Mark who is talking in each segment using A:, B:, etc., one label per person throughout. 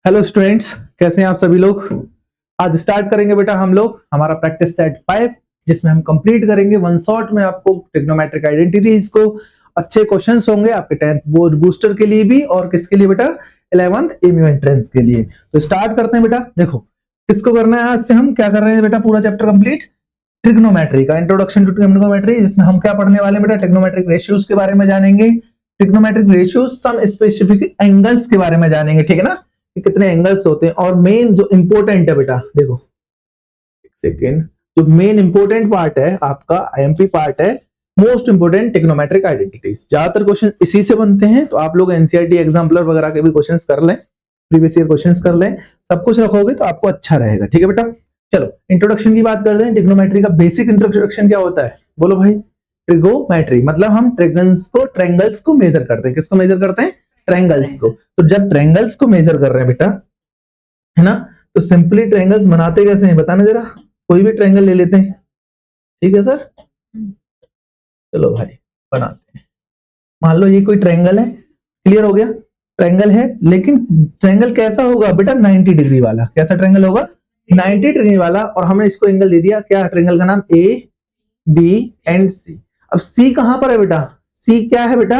A: Hello students, कैसे हैं आप सभी लोग। आज स्टार्ट करेंगे बेटा हम लोग हमारा प्रैक्टिस सेट 5, जिसमें हम कंप्लीट करेंगे वन शॉट में आपको ट्रिग्नोमेट्रिक आइडेंटिटीज को। अच्छे क्वेश्चंस होंगे आपके 10th बोर्ड बूस्टर के लिए भी और किसके लिए बेटा 11th एमयू एंट्रेंस के लिए। तो स्टार्ट करते हैं बेटा। देखो किसको करना है, आज से हम क्या कर रहे हैं बेटा, पूरा चैप्टर कंप्लीट ट्रिग्नोमेट्री का, इंट्रोडक्शन टू ट्रिग्नोमेट्री, जिसमें हम क्या पढ़ने वाले बेटा, ट्रिग्नोमेट्रिक रेशियोज के बारे में जानेंगे। Trigonometric ratios some specific angles के बारे में जानेंगे, ठीक है ना, कि कितने एंगल्स होते हैं। और मेन जो इंपॉर्टेंट है बेटा, देखो एक सेकेंड, जो मेन इंपॉर्टेंट पार्ट है आपका आईएमपी पार्ट है, मोस्ट इंपोर्टेंट ट्रिग्नोमेट्रिक आइडेंटिटीज। ज्यादातर क्वेश्चन इसी से बनते हैं, तो आप लोग एनसीईआरटी एग्जाम्पलर वगैरह के भी क्वेश्चंस कर लें, प्रीवियस ईयर क्वेश्चंस कर लें, सब कुछ रखोगे तो आपको अच्छा रहेगा, ठीक है बेटा। चलो इंट्रोडक्शन की बात करते हैं। ट्रिग्नोमेट्री का बेसिक इंट्रोडक्शन क्या होता है, बोलो भाई। ट्रिगोमेट्री मतलब हम ट्रायंगल्स को मेजर करते हैं। किसको मेजर करते हैं? ट्रायंगल्स को। तो जब ट्रायंगल्स को मेजर कर रहे हैं बेटा, है ना, तो सिंपली ट्रायंगल्स बनाते कैसे हैं बताना जरा। कोई भी ट्रायंगल ले लेते हैं, ठीक है सर, चलो भाई बनाते हैं। मान लो ये कोई ट्रायंगल है, क्लियर हो गया, ट्रायंगल है, लेकिन ट्रायंगल कैसा होगा बेटा, 90 डिग्री वाला। कैसा ट्रायंगल होगा? 90 डिग्री वाला। और हमने इसको एंगल दे दिया क्या, ट्रायंगल का नाम ए बी एंड सी। अब सी कहां पर है बेटा? सी क्या है बेटा?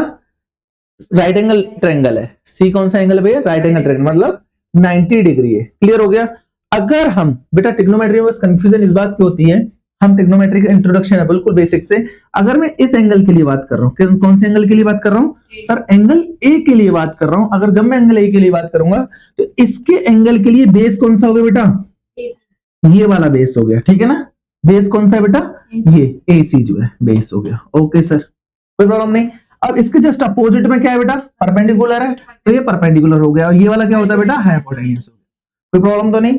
A: राइट एंगल ट्रायंगल है। सी कौन सा एंगल भैया? राइट एंगल ट्रायंगल, मतलब 90 डिग्री है। क्लियर हो गया। अगर हम बेटा ट्रिग्नोमेट्री में बस कंफ्यूजन इस बात की होती है, हम ट्रिग्नोमेट्री का इंट्रोडक्शन है बिल्कुल बेसिक से। अगर मैं इस एंगल के लिए बात कर रहा हूं, कौन से एंगल के लिए बात कर रहा हूं सर? एंगल ए के लिए बात कर रहा हूं। अगर जब मैं एंगल ए के लिए बात करूंगा तो इसके एंगल के लिए बेस कौन सा होगा बेटा? ये वाला बेस हो गया, ठीक है ना। बेस कौन सा है बेटा? ये AC जो है बेस हो गया। ओके सर, कोई प्रॉब्लम नहीं। अब इसके जस्ट अपोजिट में क्या है बेटा? परपेंडिकुलर है, तो ये परपेंडिकुलर हो गया। और ये वाला क्या होता है बेटा? हाइपोटेन्यूज। कोई प्रॉब्लम तो नहीं,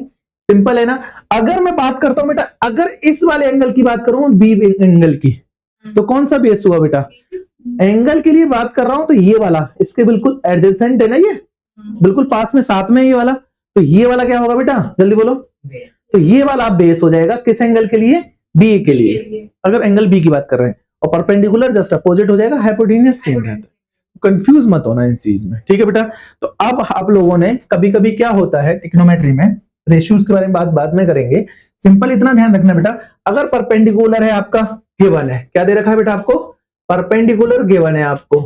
A: सिंपल है ना। अगर मैं बात करता हूं बेटा, अगर इस वाले एंगल की बात करूं बी एंगल की, तो कौन सा बेस हुआ बेटा? एंगल के लिए बात कर रहा हूं तो ये वाला, इसके बिल्कुल एडजेसेंट है ना, ये बिल्कुल पास में साथ में ये वाला। तो ये वाला क्या होगा बेटा, जल्दी बोलो। तो ये वाला बेस हो जाएगा किस एंगल के लिए? बी के लिए, अगर एंगल बी की बात कर रहे हैं। और परपेंडिकुलर जस्ट अपोजिट हो जाएगा, हाइपोटेन्यूज सेम रहता है। कंफ्यूज मत होना इस चीज में, ठीक है बेटा। तो अब आप लोगों ने कभी कभी क्या होता है ट्रिग्नोमेट्री में, रेशियोज के बारे में बात बाद में करेंगे, सिंपल इतना ध्यान रखना बेटा, अगर परपेंडिकुलर है आपका, गिवन है, क्या दे रखा है बेटा आपको? परपेंडिकुलर गिवन है आपको,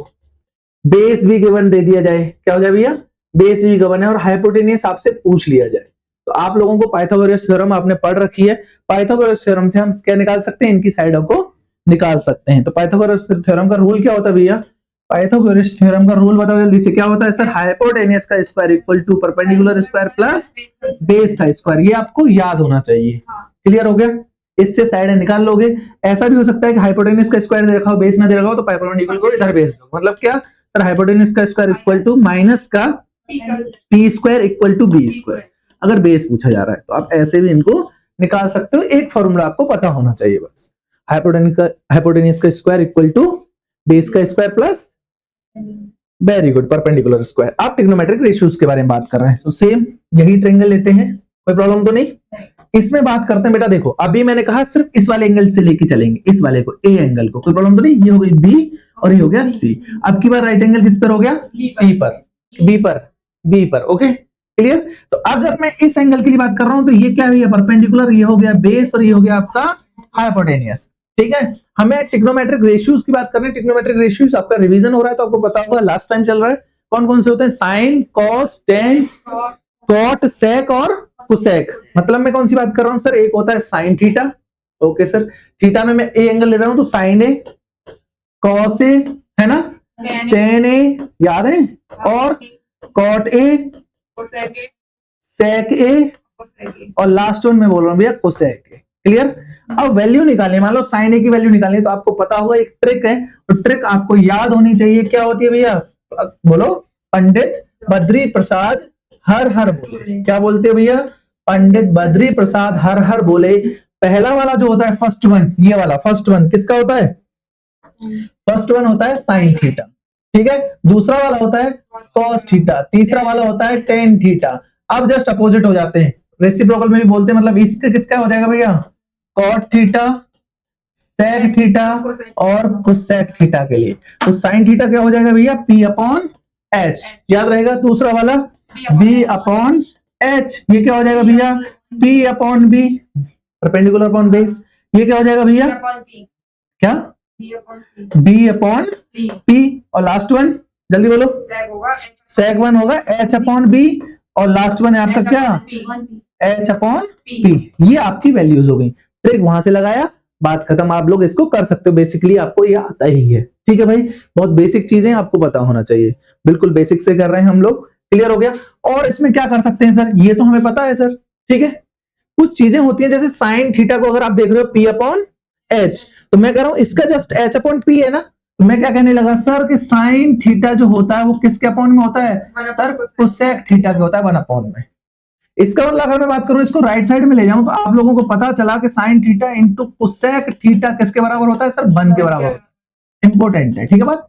A: बेस भी गिवन दे दिया जाए, क्या हो जाए भैया? बेस भी गिवन है, और हाइपोटेन्यूज आपसे पूछ लिया जाए, तो आप लोगों को पाइथागोरस थ्योरम आपने पढ़ रखी है। पाइथागोरस थ्योरम से हम क्या निकाल सकते हैं? इनकी साइडों को निकाल सकते हैं। तो पाइथागोरस थ्योरम का रूल क्या होता है भैया? पाइथागोरस थ्योरम का रूल बताओ जल्दी से, क्या होता है सर? हाइपोटेन्यूज का square equal to perpendicular square plus base का स्क्वायर। ये आपको याद होना चाहिए। क्लियर हो गया। इससे साइड निकाल लोगे। ऐसा भी हो सकता है कि हाइपोटेन्यूज का स्क्वायर दे रखा हो, बेस ना दे रखा हो, तो परपेंडिकुलर को इधर बेस दो। मतलब क्या सर? हाइपोटेन्यूज का स्क्वायर इक्वल टू माइनस का P square equal to B square, अगर बेस पूछा जा रहा है तो आप ऐसे भी इनको निकाल सकते हो। एक फॉर्मूला आपको पता होना चाहिए बस, हाइपोटेन्यूज का स्क्वायर इक्वल टू बेस का square plus, very good, perpendicular square. आप ट्रिग्नोमेट्रिक रेशियोज के बारे में बात कर रहे हैं, तो सेम यही ट्रायंगल लेते हैं, कोई प्रॉब्लम तो नहीं। इसमें बात करते हैं बेटा, देखो अभी मैंने कहा सिर्फ इस वाले एंगल से लेके चलेंगे, इस वाले को, ए एंगल को, कोई प्रॉब्लम तो नहीं। ये हो गई बी और ये हो गया सी। अब की बार राइट एंगल किस पर हो गया? सी पर, बी पर। Okay clear. तो अगर मैं इस एंगल के लिए बात कर रहा हूं तो ये क्या है? परपेंडिकुलर, ये हो गया बेस और ये हो गया आपका हाइपोटेन्यूज, ठीक है। हमें ट्रिग्नोमेट्रिक रेशियोज की बात करनी है। ट्रिग्नोमेट्रिक रेशियोज आपका रिवीजन हो रहा है तो आपको पता होगा, लास्ट टाइम चल रहा है। कौन कौन से होते हैं? साइन, कॉस, टेन, कॉट, सेक और कोसेक। मतलब मैं कौन सी बात कर रहा हूं सर? एक होता है sign theta, okay sir, theta में मैं ए एंगल ले रहा हूं तो साइन ए, कॉस ए, है ना, टेन ए, याद है, और कॉट ए, सेक ए, और लास्ट वन में बोल रहा हूं भैया कोसेक ए। क्लियर। अब वैल्यू निकालनी, मान लो साइन ए की वैल्यू निकालनी, तो आपको पता होगा एक ट्रिक है, तो ट्रिक आपको याद होनी चाहिए। क्या होती है भैया? बोलो। पंडित बद्री प्रसाद हर हर बोले। क्या बोलते हो भैया? पंडित बद्री प्रसाद हर हर बोले। पहला वाला जो होता है फर्स्ट वन, ये वाला फर्स्ट वन किसका होता है? फर्स्ट वन होता है साइन थीटा, ठीक है। दूसरा वाला होता है कॉस थीटा, तीसरा वाला होता है टेन थीटा। अब जस्ट अपोजिट हो जाते हैं, रेसिप्रोकल में भी बोलते हैं, मतलब इसका किसका हो जाएगा भैया? कॉट थीटा, सेक थीटा और कोसेक थीटा के लिए। तो साइन थीटा क्या हो जाएगा भैया? P/H, याद रहेगा। दूसरा वाला बी अपॉन एच, ये क्या हो जाएगा भैया, P upon B, perpendicular upon base, ये क्या हो जाएगा भैया, क्या, बी अपॉन पी, और लास्ट वन जल्दी बोलो, सेक वन होगा एच अपॉन बी, और लास्ट वन है आपका क्या, एच अपॉन पी। ये आपकी वैल्यूज हो गई, ट्रिक वहां से लगाया, बात खत्म। आप लोग इसको कर सकते हो, बेसिकली आपको ये आता ही है, ठीक है भाई। बहुत बेसिक चीजें आपको पता होना चाहिए, बिल्कुल बेसिक से कर रहे हैं हम लोग, क्लियर हो गया। और इसमें क्या कर सकते हैं सर, ये तो हमें पता है सर, ठीक है। कुछ चीजें होती हैं जैसे साइन थीटा को अगर आप देख रहे हो पी अपॉन एच, तो मैं कह रहा हूं इसका जस्ट एच अपॉन पी है ना, तो मैं क्या कहने लगा सर कि साइन थीटा जो होता है वो किसके अपॉन में होता है सर, कोसेक थीटा के होता है 1 अपॉन में। इसका मतलब अगर मैं बात करूं इसको राइट साइड में ले जाऊं तो आप लोगों को पता चला कि sine theta into cosec theta किसके बराबर होता है सर, 1 के बराबर। इंपोर्टेंट है, ठीक है बात,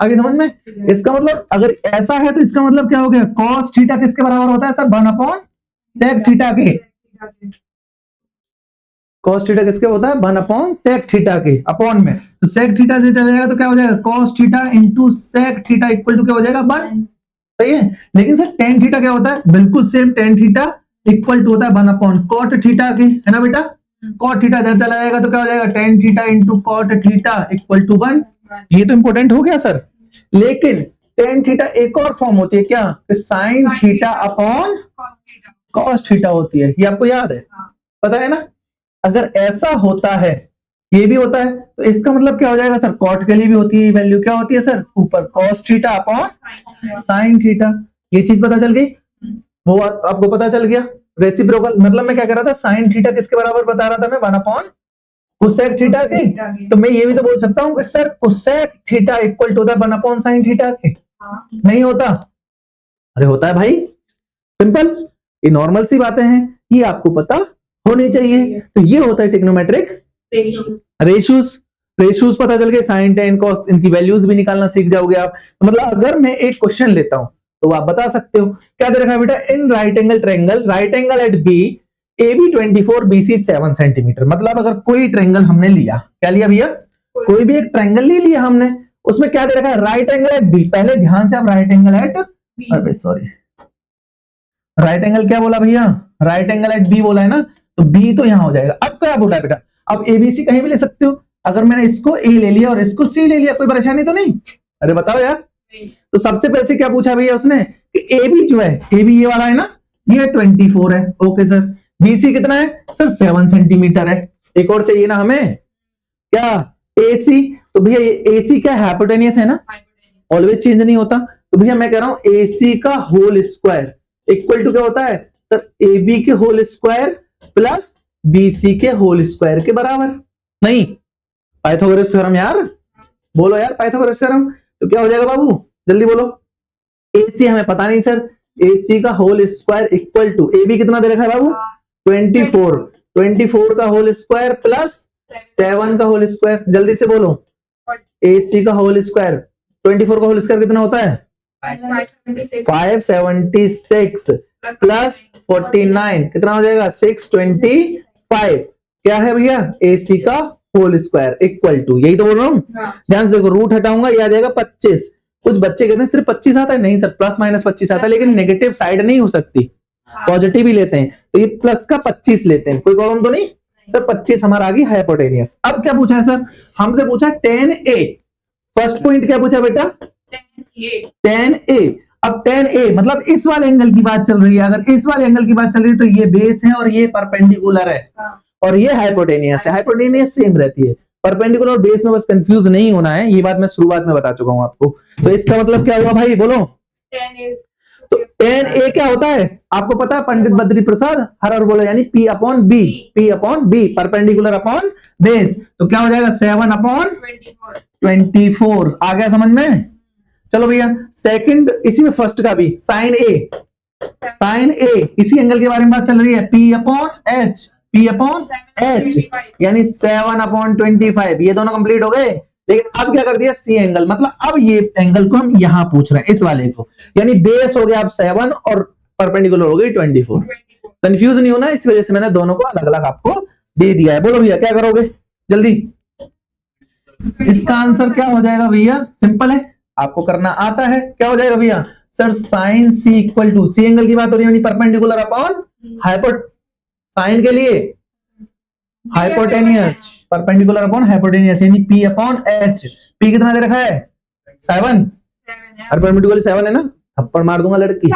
A: आगे समझ में। इसका मतलब अगर ऐसा है तो इसका मतलब क्या हो गया, कॉस थीटा किसके बराबर होता है सर, 1 अपॉन सेक थीटा के। कॉस थीटा किसके होता है, 1 अपॉन सेक थीटा के अपॉन में, तो सेक थीटा से चला जाएगा तो क्या हो जाएगा, cos theta into sec theta equal to क्या हो जाएगा 1, सही है। लेकिन सर टेन थीटा क्या होता है, बिल्कुल same, tan theta equal to होता है 1 अपॉन कॉट थीटा के, है ना बेटा। कॉट थीटा इधर चला जाएगा तो क्या हो जाएगा, tan theta into cot theta equal to 1। ये तो इंपोर्टेंट हो गया सर। लेकिन टेन थीटा एक और फॉर्म होती है क्या, sine theta upon cos theta होती है, ये आपको याद है, पता है ना। अगर ऐसा होता है, ये भी होता है, तो इसका मतलब क्या हो जाएगा सर, कॉट के लिए भी होती है वैल्यू, क्या होती है सर, ऊपर cos theta upon sine theta. ये चीज पता चल गई, वो आपको पता चल गया। रेसिप्रोकल मतलब मैं क्या कर रहा था, साइन थीटा किसके बराबर बता रहा था मैं, 1 अपॉन कोसेक थीटा के। तो मैं ये भी तो बोल सकता हूँ कि sir cosec theta equal to होता है 1 अपॉन साइन थीटा के, नहीं होता, अरे होता है भाई, सिंपल, ये नॉर्मल सी बातें हैं, ये आपको पता होनी चाहिए। तो ये होता है टिग्नोमेट्रिक रेशियोज। रेशियोज पता चल गए, साइन टेन कॉस, इनकी वैल्यूज भी निकालना सीख जाओगे आप। मतलब अगर मैं एक क्वेश्चन लेता हूं तो आप बता सकते हो, क्या दे रखा है बेटा, in right angle triangle, right angle at B, A B 24 BC 7 centimetre. मतलब अगर कोई ट्रायंगल हमने लिया, क्या लिया भैया, कोई भी एक ट्रायंगल ले लिया हमने, उसमें क्या दे रखा है, राइट एंगल एट बी। पहले ध्यान से आप राइट एंगल एट, अरे सॉरी, राइट एंगल क्या बोला भैया, राइट एंगल एट बी बोला है ना, तो बी तो यहां हो जाएगा। अब क्या बोला है बेटा, अब एबीसी कहीं भी ले सकते हो, अगर मैंने इसको ए ले लिया और इसको सी ले लिया, कोई परेशानी तो नहीं, अरे बताओ यार। तो सबसे पहले क्या पूछा भैया उसने कि ए बी जो है, ए बी ये वाला है ना, ये 24 है, ओके सर। बीसी कितना है सर, 7 सेंटीमीटर है। एक और चाहिए ना हमें, क्या, एसी। तो भैया ये एसी क्या, हाइपोटेनियस है ना, ऑलवेज चेंज नहीं होता। तो भैया मैं कह रहा हूं एसी का होल स्क्वायर इक्वल टू क्या होता है सर, ए बी के होल स्क्वायर प्लस बीसी के होल स्क्वायर के बराबर। नहीं, पाइथागोरस थ्योरम यार, बोलो यार पाइथागोरस थ्योरम। तो क्या हो जाएगा बाबू, जल्दी बोलो। एसी हमें पता नहीं सर, एसी का whole square equal to, A B कितना दे रखा है बाबू, 24, 24 का होल स्क्वायर प्लस 7 का होल स्क्वायर, जल्दी से बोलो। एसी का होल स्क्वायर, 24 का होल स्क्वायर कितना होता है, 576 प्लस 49 कितना हो जाएगा, 625। क्या है भैया, एसी का होल स्क्वायर इक्वल टू, यही तो बोल रहा हूँ। ध्यान से देखो, रूट हटाऊंगा, ये आ जाएगा 25। कुछ बच्चे कहते हैं सिर्फ 25 आता है, नहीं सर, प्लस माइनस 25 आता है, लेकिन नेगेटिव साइड नहीं हो सकती, पॉजिटिव ही लेते हैं। तो ये प्लस का 25 लेते हैं, कोई प्रॉब्लम तो नहीं सर। 25 हमारा आ गई हाइपोटेनियस। अब क्या पूछा है सर, हमसे पूछा 10A। फर्स्ट पॉइंट क्या पूछा बेटा, 10A। अब 10A मतलब इस वाले एंगल की बात चल रही है, अगर इस वाले एंगल की बात चल रही है तो ये बेस है और ये परपेंडिकुलर है, और ये हाइपोटेनियस है। हाइपोटेनियस सेम रहती है, परपेंडिकुलर और बेस में बस कंफ्यूज नहीं होना है, ये बात मैं शुरुआत में बता चुका हूं आपको। तो इसका मतलब क्या हुआ भाई, बोलो। तो 10A क्या होता है आपको पता है, पंडित बद्री प्रसाद हर और बोला, यानी P upon B, P upon B, perpendicular upon base. तो क्या हो जाएगा, 7 अपॉन 24। आ गया समझ में। चलो भैया सेकंड, इसी में फर्स्ट का भी साइन ए, साइन ए इसी एंगल के बारे में बात चल रही है, P upon H, P upon H, यानी 7 अपॉन 25। ये दोनों कंप्लीट हो गए। लेकिन अब क्या कर दिया, सी एंगल, मतलब अब ये एंगल को हम यहां पूछ रहे हैं, इस वाले को, यानी बेस हो गया अब 7 और परपेंडिकुलर हो गई 24। कंफ्यूज नहीं होना, इस वजह से मैंने दोनों को अलग अलग आपको दे दिया है। बोलो भैया क्या करोगे जल्दी। इसका आंसर क्या हो जाएगा भैया, सिंपल है, आपको करना आता है। क्या हो जाएगा भैया, sir sine C equal to, C angle की बात हो रही है, यानी परपेंडिकुलर अपॉन हाइपो, साइन के लिए हाइपोटेनियस, परपेंडिकुलर अपॉन हाइपोटेनियस, यानी पी अपॉन एच। पी कितना दे रखा है 7, परपेंडिकुलर 7 है ना, थप्पड़ मार दूंगा लड़की।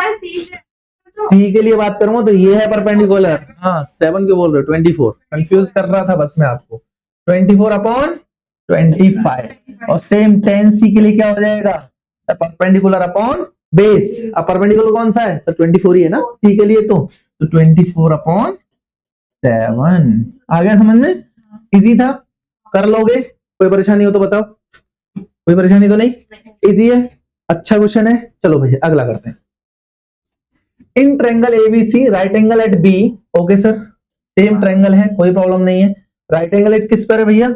A: सी के लिए बात करूंगा तो ये है परपेंडिकुलर, हाँ 7 क्यों बोल रहे हो, 24 कंफ्यूज कर रहा था बस मैं आपको, 24 अपॉन 25। और सेम 10 सी के लिए क्या हो जाएगा, परपेंडिकुलर अपॉन बेस। अब परपेंडिकुलर कौन सा है सर, 24 ही है ना सी के लिए, तो 24 अपॉन 7 आ गया समझ में, इजी था, कर लोगे, कोई परेशानी हो तो बताओ, कोई परेशानी तो नहीं, इजी है, अच्छा क्वेश्चन है। चलो भैया अगला करते हैं। In triangle ABC right angle at B, okay sir, same triangle है, कोई प्रॉब्लम नहीं है। राइट एंगल एट किस पर है भैया,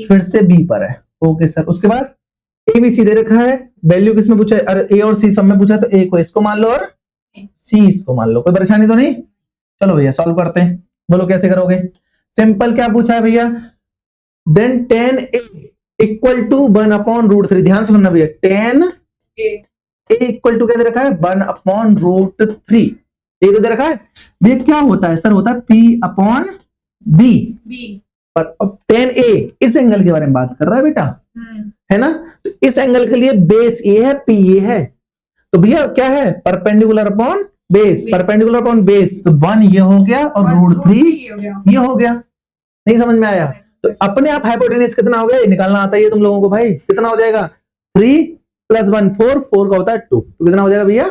A: फिर से बी पर है, ओके सर। उसके बाद एबीसी दे रखा है, वैल्यू किसमें पूछा है, अरे ए और सी सब में पूछा है, तो ए को इसको मान लो और सी इसको मान लो, कोई परेशानी तो नहीं। चलो भैया सॉल्व करते हैं, बोलो कैसे करोगे। सिंपल क्या पूछा है भैया, then tan a equal to 1/√3, ध्यान से सुनना भैया, tan a इक्वल टू क्या दे रखा है 1/√3, ये तो दे रखा है भैया, क्या होता है सर, होता है p अपॉन b, पर अब tan a इस एंगल के बारे में बात कर रहा है बेटा, है ना, तो इस एंगल के लिए बेस ये है, p ये है, तो भैया क्या है perpendicular upon base, perpendicular upon base, तो 1 ये हो गया और √3 ये हो गया, नहीं समझ में आया, तो अपने आप हाइपोटेन्यूज कितना हो गया ये निकालना आता है तुम लोगों को भाई, कितना हो जाएगा 3 + 1 4, 4 का होता है 2, तो कितना हो जाएगा भैया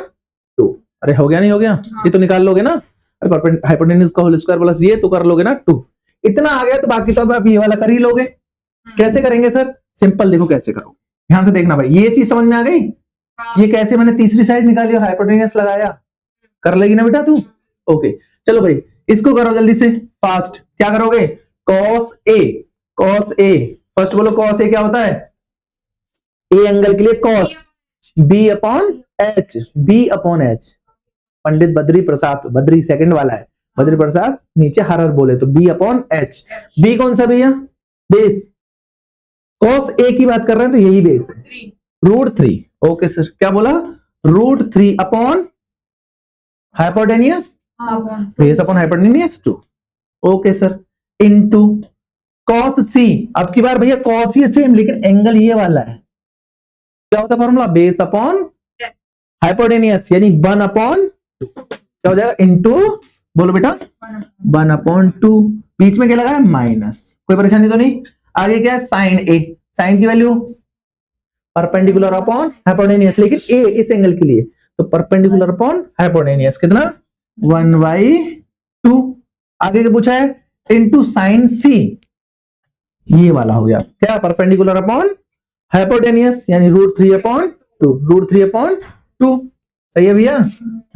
A: 2, अरे हो गया नहीं हो गया, ये तो निकाल लोगे ना, हाइपोटेन्यूज का होल स्क्वायर प्लस ये तो कर लोगे ना 2, इतना आ गया, तो बाकी तो आप ये वाला कर ही लोगे। कैसे करेंगे सर, सिंपल देखो कैसे करो, ध्यान से देखना भाई, ये चीज समझ में आ गई, ये कैसे मैंने तीसरी साइड निकाली और हाइपोटेन्यूज लगाया, कर लेगी ना बेटा तू, ओके। चलो भाई इसको करो जल्दी से फास्ट, क्या करोगे cos A, cos A, first बोलो cos A क्या होता है, A एंगल के लिए cos, B upon H, B upon H, Pandit Badri Prasad, Badri second वाला है, बद्री प्रसाद नीचे हरर बोले, तो B अपॉन H, B कौन सा भैया बेस, cos A की बात कर रहे हैं तो यही बेस है, √3, ओके सर, क्या बोला √3 upon hypotenuse, base upon hypotenuse 2, okay sir, into cos C, अब की बार भैया cos ये सेम लेकिन एंगल ये वाला है, क्या होता है फॉर्मूला, बेस अपॉन हाइपोटेनियस, यानी 1/2, क्या हो जाएगा इनटू, बोलो बेटा 1/2, बीच में क्या लगा है माइनस, कोई परेशानी तो नहीं। आगे क्या है sin A, sin की वैल्यू परपेंडिकुलर अपॉन हाइपोटेनियस, लेकिन A इस एंगल के लिए, तो परपेंडिकुलर अपॉन हाइपोटेनियस कितना 1/2, आगे क्या पूछा है इनटू sin C, ये वाला हो गया क्या परपेंडिकुलर अपॉन हाइपोटेनियस, यानी √3/2, √3/2, सही है भैया,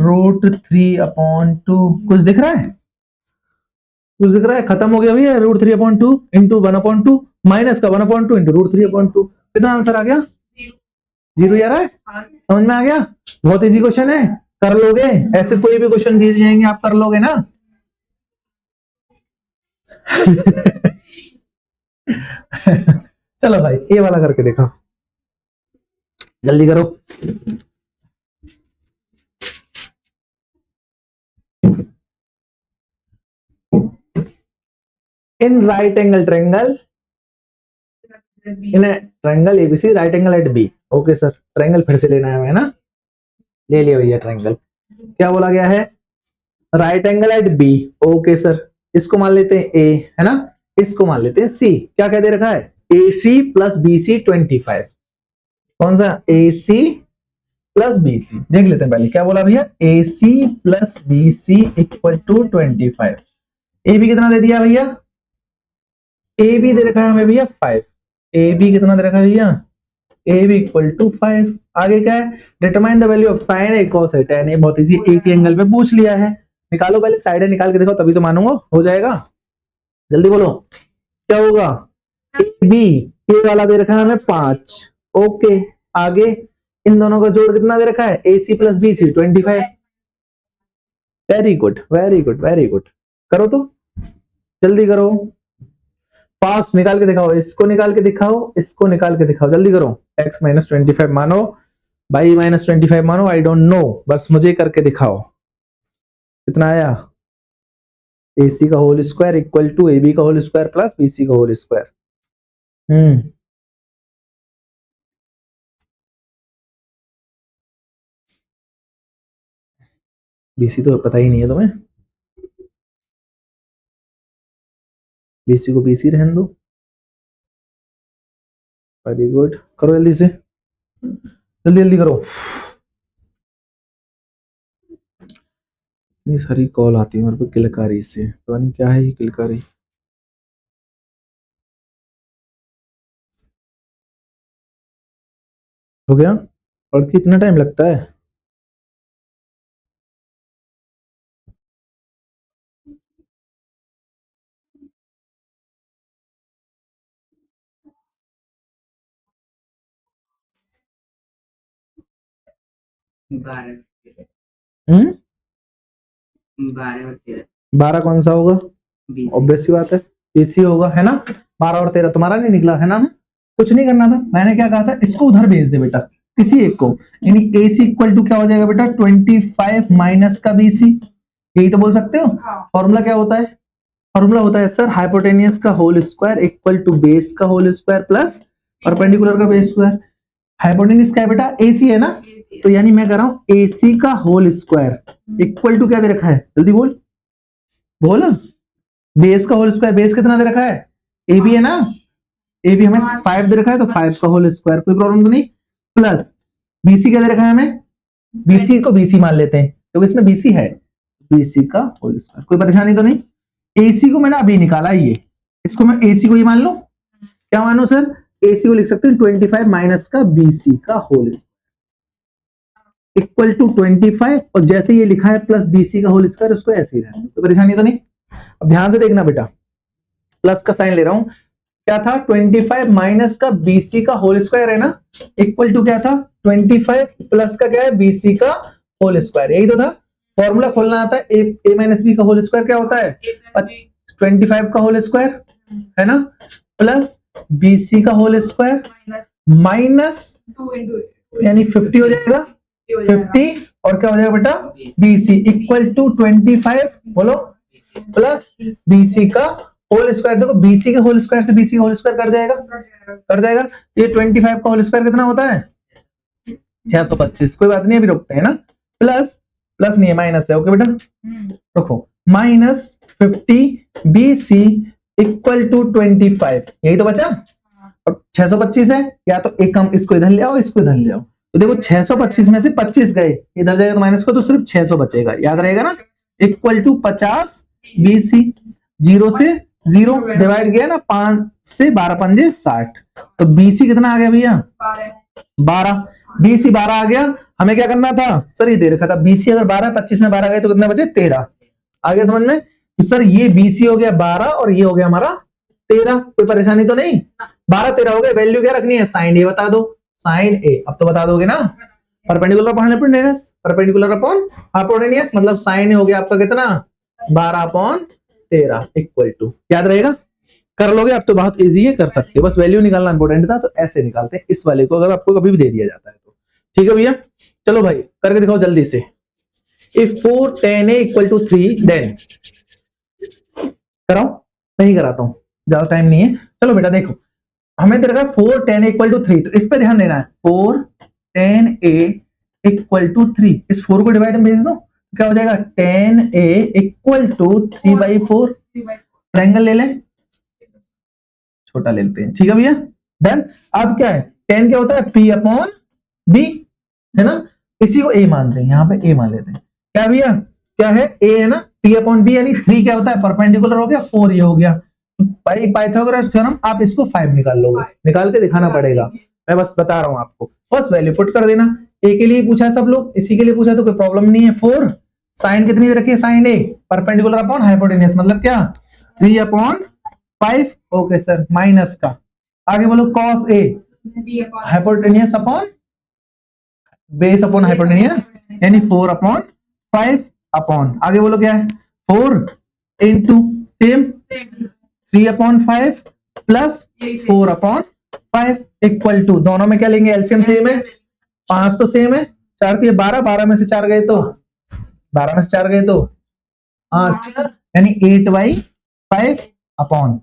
A: √3/2, कुछ दिख रहा है, कुछ दिख रहा है, खत्म हो गया भैया, √3/2 इंटू 1/2 माइनस का 1/2 इंटू √3/2, कितना आंसर आ गया 0 आ रहा है, समझ में आ गया, बहुत इजी क्वेश्चन है, कर लोगे, ऐसे कोई भी क्वेश्चन दिए जाएंगे आप कर लोगे ना। चलो भाई ये वाला करके देखो, जल्दी करो, in right angle triangle, in triangle ABC right angle at B, okay sir, triangle फिर से लेना है ना, ले लिया भैया ट्रायंगल, क्या बोला गया है right angle at B, okay sir, इसको मान लेते हैं ए, है ना, इसको मान लेते हैं सी, क्या कह दे रखा है AC + BC 25, कौन सा AC + BC, देख लेते हैं पहले क्या बोला भैया, AC + BC = 25, AB कितना दे दिया भैया, AB दे रखा है हमें भैया 5, AB कितना दे रखा है भैया, AB = 5, आगे क्या है determine the value of sin A cos A tan A, बहुत इजी, एक ही एंगल पे पूछ लिया है, निकालो पहले साइड निकाल के देखो तभी तो मानूंगा, हो जाएगा, जल्दी बोलो क्या होगा, AB ये वाला दे रखा है हमें 5, ओके, आगे इन दोनों का जोड़ कितना दे रखा है AC + BC 25, very good very good very good, करो तो जल्दी करो, फास्ट निकाल के दिखाओ, इसको निकाल के दिखाओ, इसको निकाल के दिखाओ, जल्दी करो, x - 25 मानो भाई -25 मानो, आई डोंट नो, बस मुझे करके दिखाओ कितना आया। AC का whole square equal to AB का होल स्क्वायर प्लस BC का होल स्क्वायर। BC तो पता ही नहीं है तुम्हें, BC को BC रहने दो। वेरी गुड, करो जल्दी से, जल्दी जल्दी करो। इतनी सारी कॉल आती है मेरे पे किलकारी से, पता नहीं क्या है ये किलकारी। हो गया, और कितना टाइम लगता है? हम्म 12 कौन सा होगा? ऑब्वियस सी बात है, BC होगा, है ना। 12 और 13 तुम्हारा नहीं निकला है ना। कुछ नहीं करना था, मैंने क्या कहा था, इसको उधर भेज दे बेटा, किसी एक को, यानी AC इक्वल टू क्या हो जाएगा बेटा, 25 माइनस का BC, यही तो बोल सकते हो। फॉर्मूला क्या होता है? फॉर्मूला होता है सर, हाइपोटेनियस का whole square equal to base का होल स्क्वायर प्लस परपेंडिकुलर का बेस स्क्वायर। हाइपोटेनियस क्या है बेटा? AC है ना, तो यानी मैं कर रहा हूं AC का होल स्क्वायर इक्वल टू क्या दे रखा है, जल्दी बोल बोल। बेस का होल स्क्वायर, बेस कितना दे रखा है? AB है ना, AB हमें 5 दे रखा है, तो 5 का होल स्क्वायर, कोई प्रॉब्लम तो नहीं। प्लस BC क्या दे रखा है हमें, BC को BC मान लेते हैं क्योंकि इसमें BC है, BC का होल स्क्वायर, कोई परेशानी तो नहीं। AC को मैंने अभी निकाला, ये इसको मैं AC को ही मान लूं, क्या मानो सर, AC को लिख सकते हैं 25 माइनस का BC का होल स्क्वायर इक्वल टू 25, और जैसे ये लिखा है प्लस BC का होल स्क्वायर, उसको ऐसे ही रहने दो, कोई परेशानी तो नहीं। अब ध्यान से देखना बेटा, प्लस का साइन ले रहा हूं, क्या था, 25 माइनस का BC का होल स्क्वायर है ना, इक्वल टू क्या था, 25 प्लस का क्या है, BC का होल स्क्वायर, यही तो था। फॉर्मूला खोलना आता है, a माइनस बी का होल स्क्वायर क्या होता है, 25 का होल स्क्वायर है ना, प्लस BC का होल स्क्वायर माइनस 2 यानी 50 हो जाएगा, 50 और क्या हो जाएगा बेटा, BC इक्वल टू 25, बोलो, प्लस BC का होल स्क्वायर। देखो BC के होल स्क्वायर से BC का होल स्क्वायर कर जाएगा। ये 25 का होल स्क्वायर कितना होता है, 625, कोई बात नहीं, अभी रोकते हैं ना, प्लस प्लस नहीं है, माइनस है, ओके बेटा रखो, माइनस 50 BC इक्वल टू 25, यही तो बचा। और 625 है, या तो एक हम इसको इधर ले आओ, इसको इधर ले आओ, तो देखो 625 में से 25 गए इधर जाएगा तो माइनस को, तो सिर्फ 600 बचेगा, याद रहेगा ना, इक्वल टू 50 BC, 0 से 0 डिवाइड किया ना, 5 से 12 पंजे 60, तो BC कितना आ गया भैया, 12, BC 12 आ गया। हमें क्या करना था सर, ये दे रखा था BC अगर 12, 25 में 12 गए तो कितना बचे, 13, आ गया समझ में। तो सर ये BC हो गया 12 और ये हो गया हमारा 13, कोई परेशानी तो नहीं, 12 13 हो गए, वैल्यू क्या रखनी है, साइन A बता दो, साइन A, अब तो बता दोगे ना, perpendicular upon hypotenuse, perpendicular upon hypotenuse, मतलब साइन A हो गया आपका कितना, 12/13 इक्वल टू, याद रहेगा, कर लोगे, अब तो बहुत इजी है, कर सकते हो, बस वैल्यू निकालना इंपॉर्टेंट था, तो ऐसे निकालते हैं इस वाले को, अगर आपको कभी भी दे दिया जाता है तो, ठीक है भैया। चलो भाई करके दिखाओ जल्दी से, if 4 10 A equal to 3 then, कराओ, मैं ही कराता हूं, ज्यादा टाइम नहीं है। चलो बेटा देखो, हमें दे रखा है 4 10 A इक्वल टू 3, तो इस पे ध्यान देना है, 4 10 A इक्वल टू 3, इस 4 को डिवाइड में भेज दो, क्या हो जाएगा, 10 A इक्वल टू 3/4, ट्रायंगल ले लें, छोटा ले लेते हैं, ठीक है भैया, डन। अब क्या है, 10 क्या होता है, P अपॉन B, है ना, इसी को A मानते हैं, यहाँ पे A मान लेते हैं, क्या भैया, क्या है, A है ना, P अपॉन B, यानी 3 क्या होता है, परपेंडिकुलर हो गया, 4 ये हो गया, भाई पाइथागोरस थ्योरम, आप इसको 5 निकाल लोगे, निकाल के दिखाना पड़ेगा, मैं बस बता रहा हूं आपको, बस वैल्यू पुट कर देना। A के लिए पूछा सब लोग, इसी के लिए पूछा तो कोई प्रॉब्लम नहीं है। 4 साइन कितनी दे रखी है, sine A perpendicular upon hypotenuse, मतलब क्या, 3/5, ओके सर, माइनस का, आगे बोलो cos A hypotenuse upon base upon hypotenuse, यानी 4/5 अपॉन, आगे बोलो क्या है, 4 into same 3/5 plus 4/5 equal to, दोनों में क्या लेंगे, एलसीएम सेम है, 5 तो सेम है, 4 3 12, 12 में से 4 गए तो 12 में से 4 गए तो 8, यानी 8/5 अपॉन,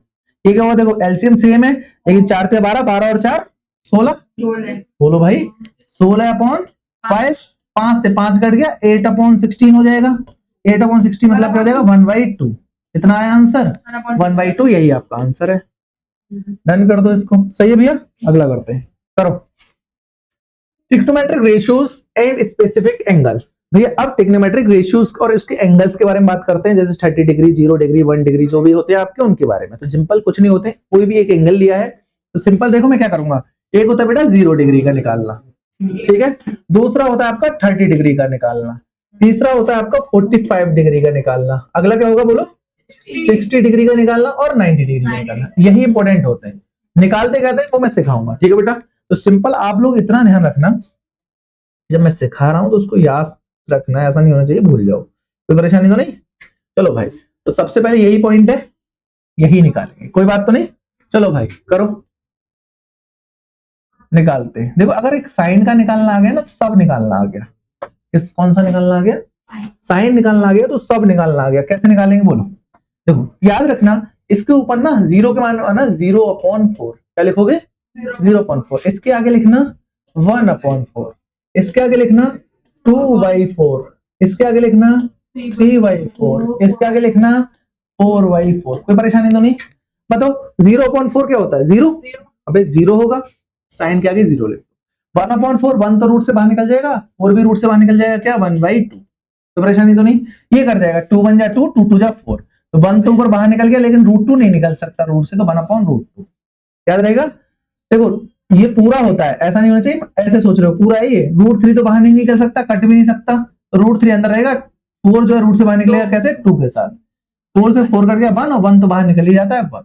A: ठीक है। वो देखो एलसीएम सेम है, लेकिन 4 3 12, 12 और 4 16, बोलो भाई 16/5, 5 से 5 कट गया, 8/16 हो जाएगा। 8/16 मतलब क्या हो जाएगा 1/2। कितना आया आंसर 1/2, यही आपका आंसर है। डन कर दो इसको, सही है भैया। अगला करते हैं, करो। टिक्नोमेट्रिक रेशियोज एंड स्पेसिफिक एंगल। भैया अब टिक्नोमेट्रिक रेशियोज और उसके एंगल्स के बारे में बात करते हैं, जैसे 30 डिग्री, 0 डिग्री, 1 डिग्री जो भी होते हैं आपके, उनके बारे में। तो सिंपल कुछ नहीं होते, कोई भी एक एंगल लिया है तो सिंपल देखो मैं क्या करूंगा, एक होता है बेटा 0 डिग्री का निकालना, ठीक है। दूसरा होता है आपका 30 डिग्री का निकालना, तीसरा होता है आपका 45 डिग्री का निकालना, अगला क्या होगा बोलो 60 डिग्री का निकालना और 90 डिग्री का निकालना। यही इंपॉर्टेंट होते हैं, निकालते कहते हैं वो मैं सिखाऊंगा, ठीक है बेटा। तो सिंपल आप लोग इतना ध्यान रखना, जब मैं सिखा रहा हूं तो उसको याद रखना, ऐसा नहीं होना चाहिए भूल जाओ, कोई परेशानी तो नहीं। चलो भाई, तो सबसे पहले यही पॉइंट है, यही निकालेंगे, कोई बात तो नहीं। चलो भाई करो, निकालते हैं। देखो अगर एक साइन का निकालना आ गया ना तो सब निकालना आ गया। किस कौन सा निकालना आ गया, साइन निकालना आ गया तो सब निकालना आ गया। कैसे निकालेंगे बोलो, देखो याद रखना, इसके ऊपर ना 0 के मान ना 0/4, क्या लिखोगे 0/4, इसके आगे लिखना 1/4, इसके आगे लिखना 2/4, इसके आगे लिखना 3/4, इसके आगे लिखना 4/4। कोई परेशानी तो नहीं। बताओ 0/4 क्या होता है, 0। अबे 0 होगा, साइन के आगे 0 लिखो। 1/4, 1 तो रूट से बाहर निकल जाएगा, 4 भी रूट से बाहर निकल जाएगा, क्या 1/2। तो परेशानी तो नहीं, ये कर जाएगा 2 1 जा 2, 2 2 जा 4, तो 1 तो ऊपर बाहर निकल गया, लेकिन √2 नहीं निकल सकता रूट से, तो 1/√2 याद रहेगा। देखो ये पूरा होता है, ऐसा नहीं होना चाहिए ऐसे सोच रहे हो पूरा है ये, √3 तो बाहर नहीं निकल सकता, कट भी नहीं सकता, तो √3 अंदर रहेगा, 4 जो है रूट से बाहर निकलेगा कैसे 2 के साथ, 4 से 4 कट गया 1, और 1 तो बाहर निकल ही जाता है 1।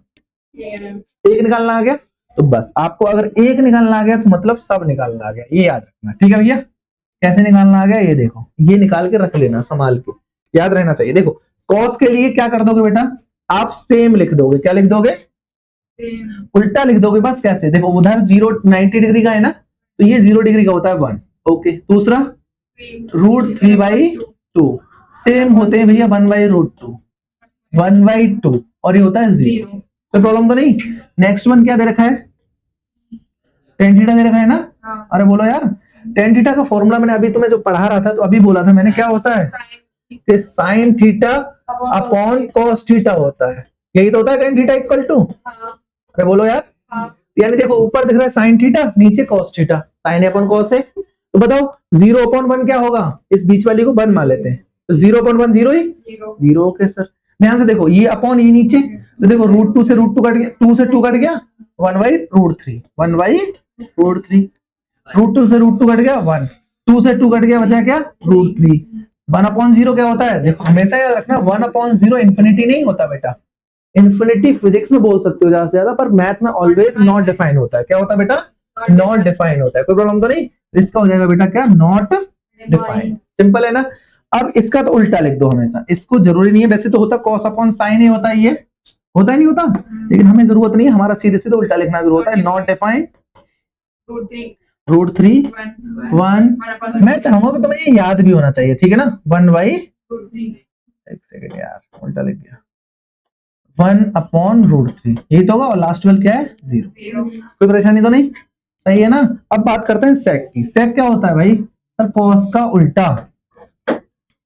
A: एक निकालना आ गया, तो बस आपको अगर एक निकालना आ गया तो मतलब सब निकालना आ गया, ये याद रखना, ठीक है भैया। कैसे निकालना आ गया ये देखो, ये निकाल के रख लेना संभाल के, याद रहना चाहिए। देखो कॉस के लिए क्या कर दोगे बेटा, आप सेम लिख दोगे, क्या लिख दोगे उल्टा लिख दोगे बस। कैसे देखो, उधर 90 डिग्री का है ना, तो ये 0 डिग्री का होता है 1, ओके। दूसरा √3/2 सेम होते हैं भैया 1/√2, 1/2, और ये होता है 0, कोई प्रॉब्लम तो नहीं। नेक्स्ट वन क्या दे रखा है, tan थीटा दे रखा है ना। अरे बोलो यार, tan थीटा का फॉर्मूला मैंने अभी तुम्हें जो पढ़ा रहा था तो अभी बोला था मैंने, क्या होता है कि sin theta upon cos theta होता है, यही तो होता है tan थीटा इक्वल टू। अरे बोलो यार, यानी देखो ऊपर दिख रहा है sin थीटा, नीचे cos theta, sin upon cos है। तो बताओ 0/1 क्या होगा, इस बीच वाली को 1 मान लेते हैं, तो 0/1 0 ही 0, ओके सर। ध्यान से देखो, ये अपॉन ये नीचे, तो देखो √2 से √2 कट गया, 2 से 2 कट गया 1/√3, 1/√3, √2 से √2 कट गया 1, 2 से 2 कट गया, बचा क्या √3। 1/0 क्या होता है, देखो हमेशा याद रखना 1/0 इंफिनिटी नहीं होता बेटा, इंफिनिटी फिजिक्स में बोल सकते हो ज्यादा से ज्यादा, पर मैथ में ऑलवेज नॉट डिफाइन होता है। क्या होता है बेटा, नॉट डिफाइन होता है, कोई प्रॉब्लम तो नहीं। इसका हो जाएगा बेटा क्या, नॉट डिफाइन, सिंपल है ना। अब इसका तो उल्टा लिख दो हमेशा, इसको जरूरी नहीं है, वैसे तो होता cos अपॉन sin ही होता है, ये होता ही नहीं होता, लेकिन हमें जरूरत नहीं है, हमारा सीधे सीधे उल्टा लिखना जरूर होता है। नॉट डिफाइन √3/1, मैं चाहूंगा कि तुम्हें ये याद भी होना चाहिए, ठीक है ना। 1/√3, एक सेकंड यार उल्टा लिख गया, 1/√3 यही तो होगा, और लास्ट वाला क्या है 0, कोई परेशानी तो नहीं, सही है ना। अब बात करते हैं सेक की। सेक क्या होता है भाई, सर cos का उल्टा,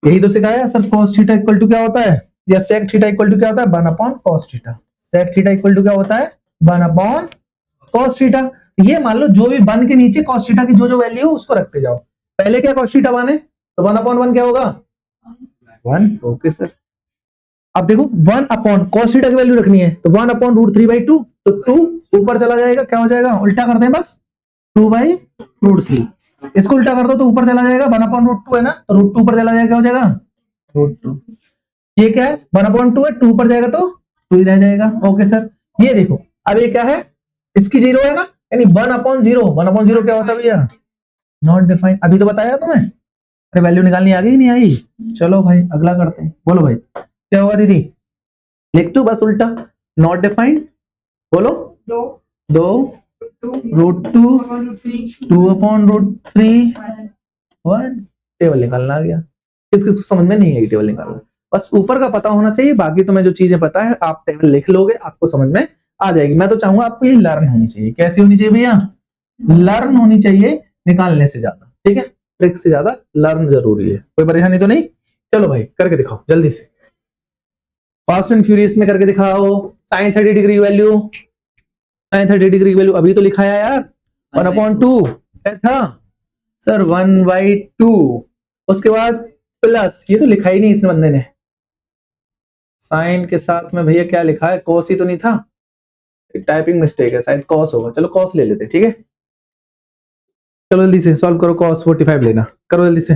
A: यही तो सिखाया sir. cos theta equal to क्या होता है, या sec थीटा इक्वल टू क्या होता है 1/cos theta. sec theta equal to क्या होता है 1/cos थीटा। ये मान लो जो भी 1 के नीचे cos थीटा की जो जो वैल्यू हो उसको रखते जाओ। पहले क्या cos थीटा 1 है, तो 1/1 क्या होगा 1, ओके सर। अब देखो 1/cos थीटा की वैल्यू रखनी है, तो 1/√3/2, तो 2 ऊपर चला जाएगा, क्या हो जाएगा उल्टा करते हैं बस 2/√3। इसको उल्टा कर दो तो ऊपर चला जाएगा, 1/√2 है ना, तो √2 ऊपर चला जाएगा, क्या हो जाएगा √2। ये क्या है 1/2 है, 2 ऊपर जाएगा तो 2 ही रह जाएगा, ओके सर। ये देखो अब ये क्या है, इसकी 0 है ना, यानी 1/0, 1/0 क्या होता है भैया नॉट डिफाइन। अभी तो बताया तुम्हें, अरे वैल्यू निकालनी आ गई नहीं आई। चलो भाई अगला करते हैं, बोलो भाई क्या होगा दीदी, लिख दो बस उल्टा, नॉट डिफाइंड, बोलो 2 √2 2/√3 1 टेबल निकालना आ गया। किस किस को समझ में नहीं है टेबल निकालना, बस ऊपर का पता होना चाहिए, बाकी तुम्हें जो चीजें पता है आप टेबल लिख लोगे, आपको समझ में आ जाएगी। मैं तो चाहूंगा आपको ये लर्न होनी चाहिए। कैसी होनी चाहिए भैया? लर्न होनी चाहिए, निकालने से ज्यादा, ठीक है, ट्रिक से ज्यादा लर्न जरूरी है। कोई परेशानी तो नहीं? चलो भाई करके दिखाओ जल्दी से, फास्ट एंड फ्यूरियस में करके दिखाओ। sin 30 degree value, sin 30 degree value अभी तो लिखा है यार, 1/2 क्या था सर? 1/2। उसके बाद प्लस, ये तो लिखा ही नहीं इस बंदे ने, साइन के साथ में भैया क्या लिखा है? कॉस ही तो नहीं था, टाइपिंग मिस्टेक है शायद, कॉस होगा। चलो कॉस ले लेते, ठीक है। चलो जल्दी से सॉल्व करो, cos 45 लेना, करो जल्दी से।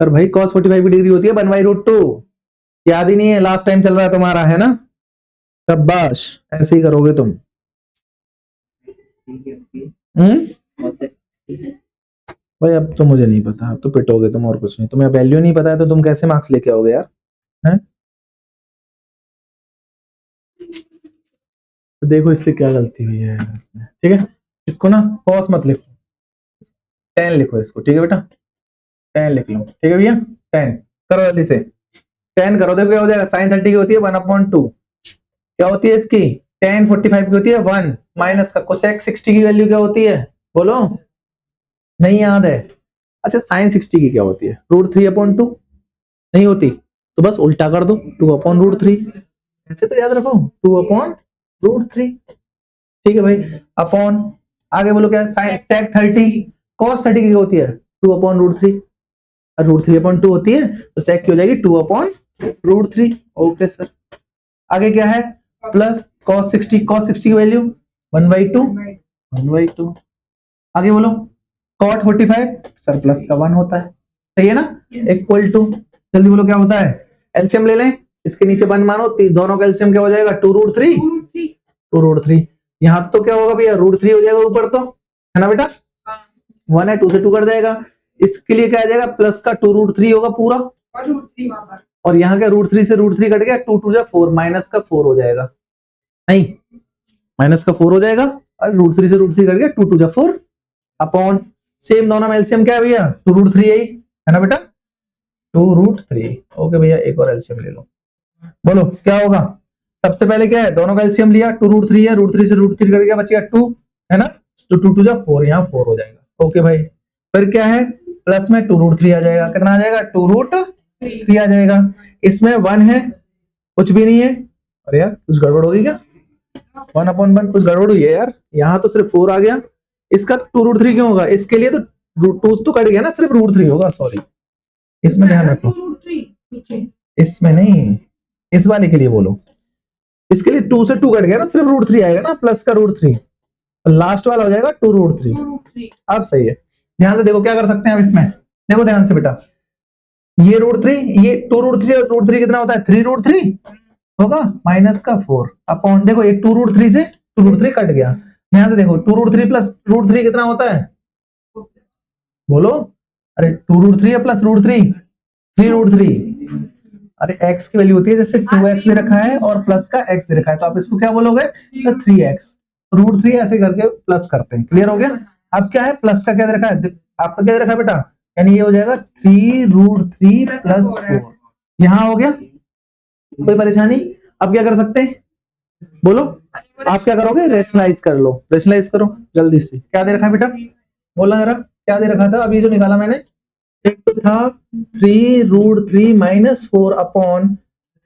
A: पर भाई cos 45 की डिग्री होती है 1/√2, याद ही नहीं है, लास्ट टाइम चल रहा है तुम्हारा, है ना? शाबाश, ऐसे ही करोगे तुम। भाई अब तो मुझे नहीं पता, अब तो पिटोगे तुम और कुछ नहीं। तुम्हें वैल्यू नहीं पता है तो तुम कैसे मार्क्स लेके आओगे यार, हैं? तो देखो इससे क्या गलती हुई है इसमें, ठीक है। इसको ना cos मत लिखो, tan लिखो इसको, ठीक है बेटा, tan लिख लो, ठीक है भैया, tan करो जल्दी से, tan करो। देखो क्या हो जाएगा, sin 30 की होती है 1/2, क्या होती है इसकी? tan 45 की होती है 1, माइनस का cosec 60 की वैल्यू क्या होती है? बोलो, नहीं याद है? अच्छा sin 60 की क्या होती है? √3/2 नहीं होती, तो बस उल्टा कर दो, 2/√3, ऐसे तो याद रखो, 2/√3, ठीक है भाई। अपॉन, आगे बोलो क्या? sec 30, cos 30 की होती है 2/√3, और √3/2 होती है तो sec की हो जाएगी 2/√3। ओके सर, आगे क्या है? प्लस cos 60 की वैल्यू 1/2, आगे बोलो cot 45, सर प्लस का 1 होता है, सही है ना? इक्वल टू, जल्दी बोलो क्या होता है? एलसीएम ले लें, इसके नीचे 1 मानो, दोनों का एलसीएम क्या हो जाएगा? 2√3। यहाँ तो क्या होगा भैया? √3 हो जाएगा ऊपर, तो है ना बेटा? 1 है, 2 से 2 कट जाएगा, इसके लिए क्या आ जाएगा? प्लस का 2√3 होगा पूरा, और यहाँ का √3 से √3 कट गया, 2 2 4, माइनस का 4 हो जाएगा, नहीं माइनस का 4 हो जाएगा, और √3 से √3 कट गया, 2 2 4 अपॉन, सेम दोनों में एलसीएम क्या है भैया? 2√3 यही है ना बेटा, 2√3। ओके भैया, एक और एलसीएम ले लो, बोलो क्या होगा? सबसे पहले क्या है? दोनों का एलसीएम लिया, 2√3 है, √3 से √3 कट गया, बचेगा 2, है ना? तो 2 2 4, यहाँ 4 हो जाएगा। ओके भाई, फिर क्या है? प्लस में 2√3 आ जाएगा, कितना आ जाएगा? 2√3 आ जाएगा। इसमें 1 है, कुछ भी नहीं है, अरे यार कुछ गड़बड़ होगी क्या? 1/1 कुछ गड़बड़ हुई है यार, यहाँ तो सिर्फ 4 आ गया, इसका 2√3 क्यों होगा? इसके लिए तो 2 तो कट गया ना, सिर्फ √3 होगा, सॉरी, इसमें ध्यान रखो, इसमें नहीं, इस वाले के लिए बोलो, इसके लिए 2 से 2 कट गया ना, सिर्फ √3 आएगा ना, प्लस का √3, लास्ट वाला हो जाएगा 2√3। अब सही है, ध्यान से देखो क्या कर सकते हैं अब इसमें, देखो ध्यान से बेटा, ये √3, ये 2√3 और √3 कितना होता है? 3√3 होगा, माइनस का 4 अपॉन, देखो ये 2√3 से 2√3 कट गया, ध्यान से देखो, 2√3 प्लस √3 कितना होता है? बोलो, अरे 2√3 प्लस √3, 3√3, अरे x की वैल्यू होती है, जैसे 2x दे रखा है और प्लस का x दे रखा है, तो आप इसको क्या बोलोगे? सर 3x, √3 ऐसे करके प्लस करते हैं, क्लियर हो गया? अब क्या है? प्लस का क्या दे रखा है? आपका क्या दे रखा है बेटा? यानी ये हो जाएगा 3√3 प्लस 4, यहाँ हो गया, कोई परेशानी? अब क्या कर सकते हैं, बोलो, आप क्या करोगे? रेशनलाइज कर लो, रेशनलाइज करो जल्दी से, क्या दे रखा है बेटा? बोलना जरा, क्या दे रखा था अभी जो निकाला मैंने? एक तो था 3√3 माइनस 4 अपॉन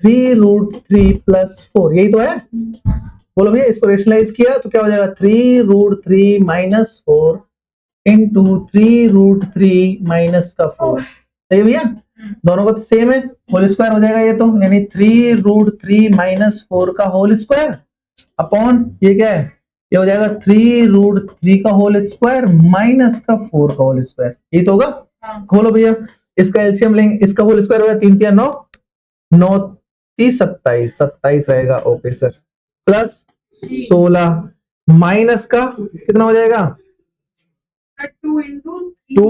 A: 3√3 प्लस 4, यही तो है। बोलो भैया, इसको रेशनलाइज किया तो क्या हो जाएगा? 3√3 माइनस 4 इंटू 3√3 माइनस का 4, सही भैया? दोनों का तो सेम है, होल स्क्वायर हो जाएगा ये तो, यानी 3√3 माइनस 4 का होल स्क्वायर अपॉन, ये क्या है? ये हो जाएगा 3√3 का होल स्क्वायर माइनस का 4 का होल स्क्वायर, ये तो होगा। खोलो भैया, इसका एलसीएम लेंगे, इसका होल स्क्वायर होगा 3 3 9, 9 3 27, 27 रहेगा, ओके सर, प्लस 16 माइनस का कितना हो जाएगा? 2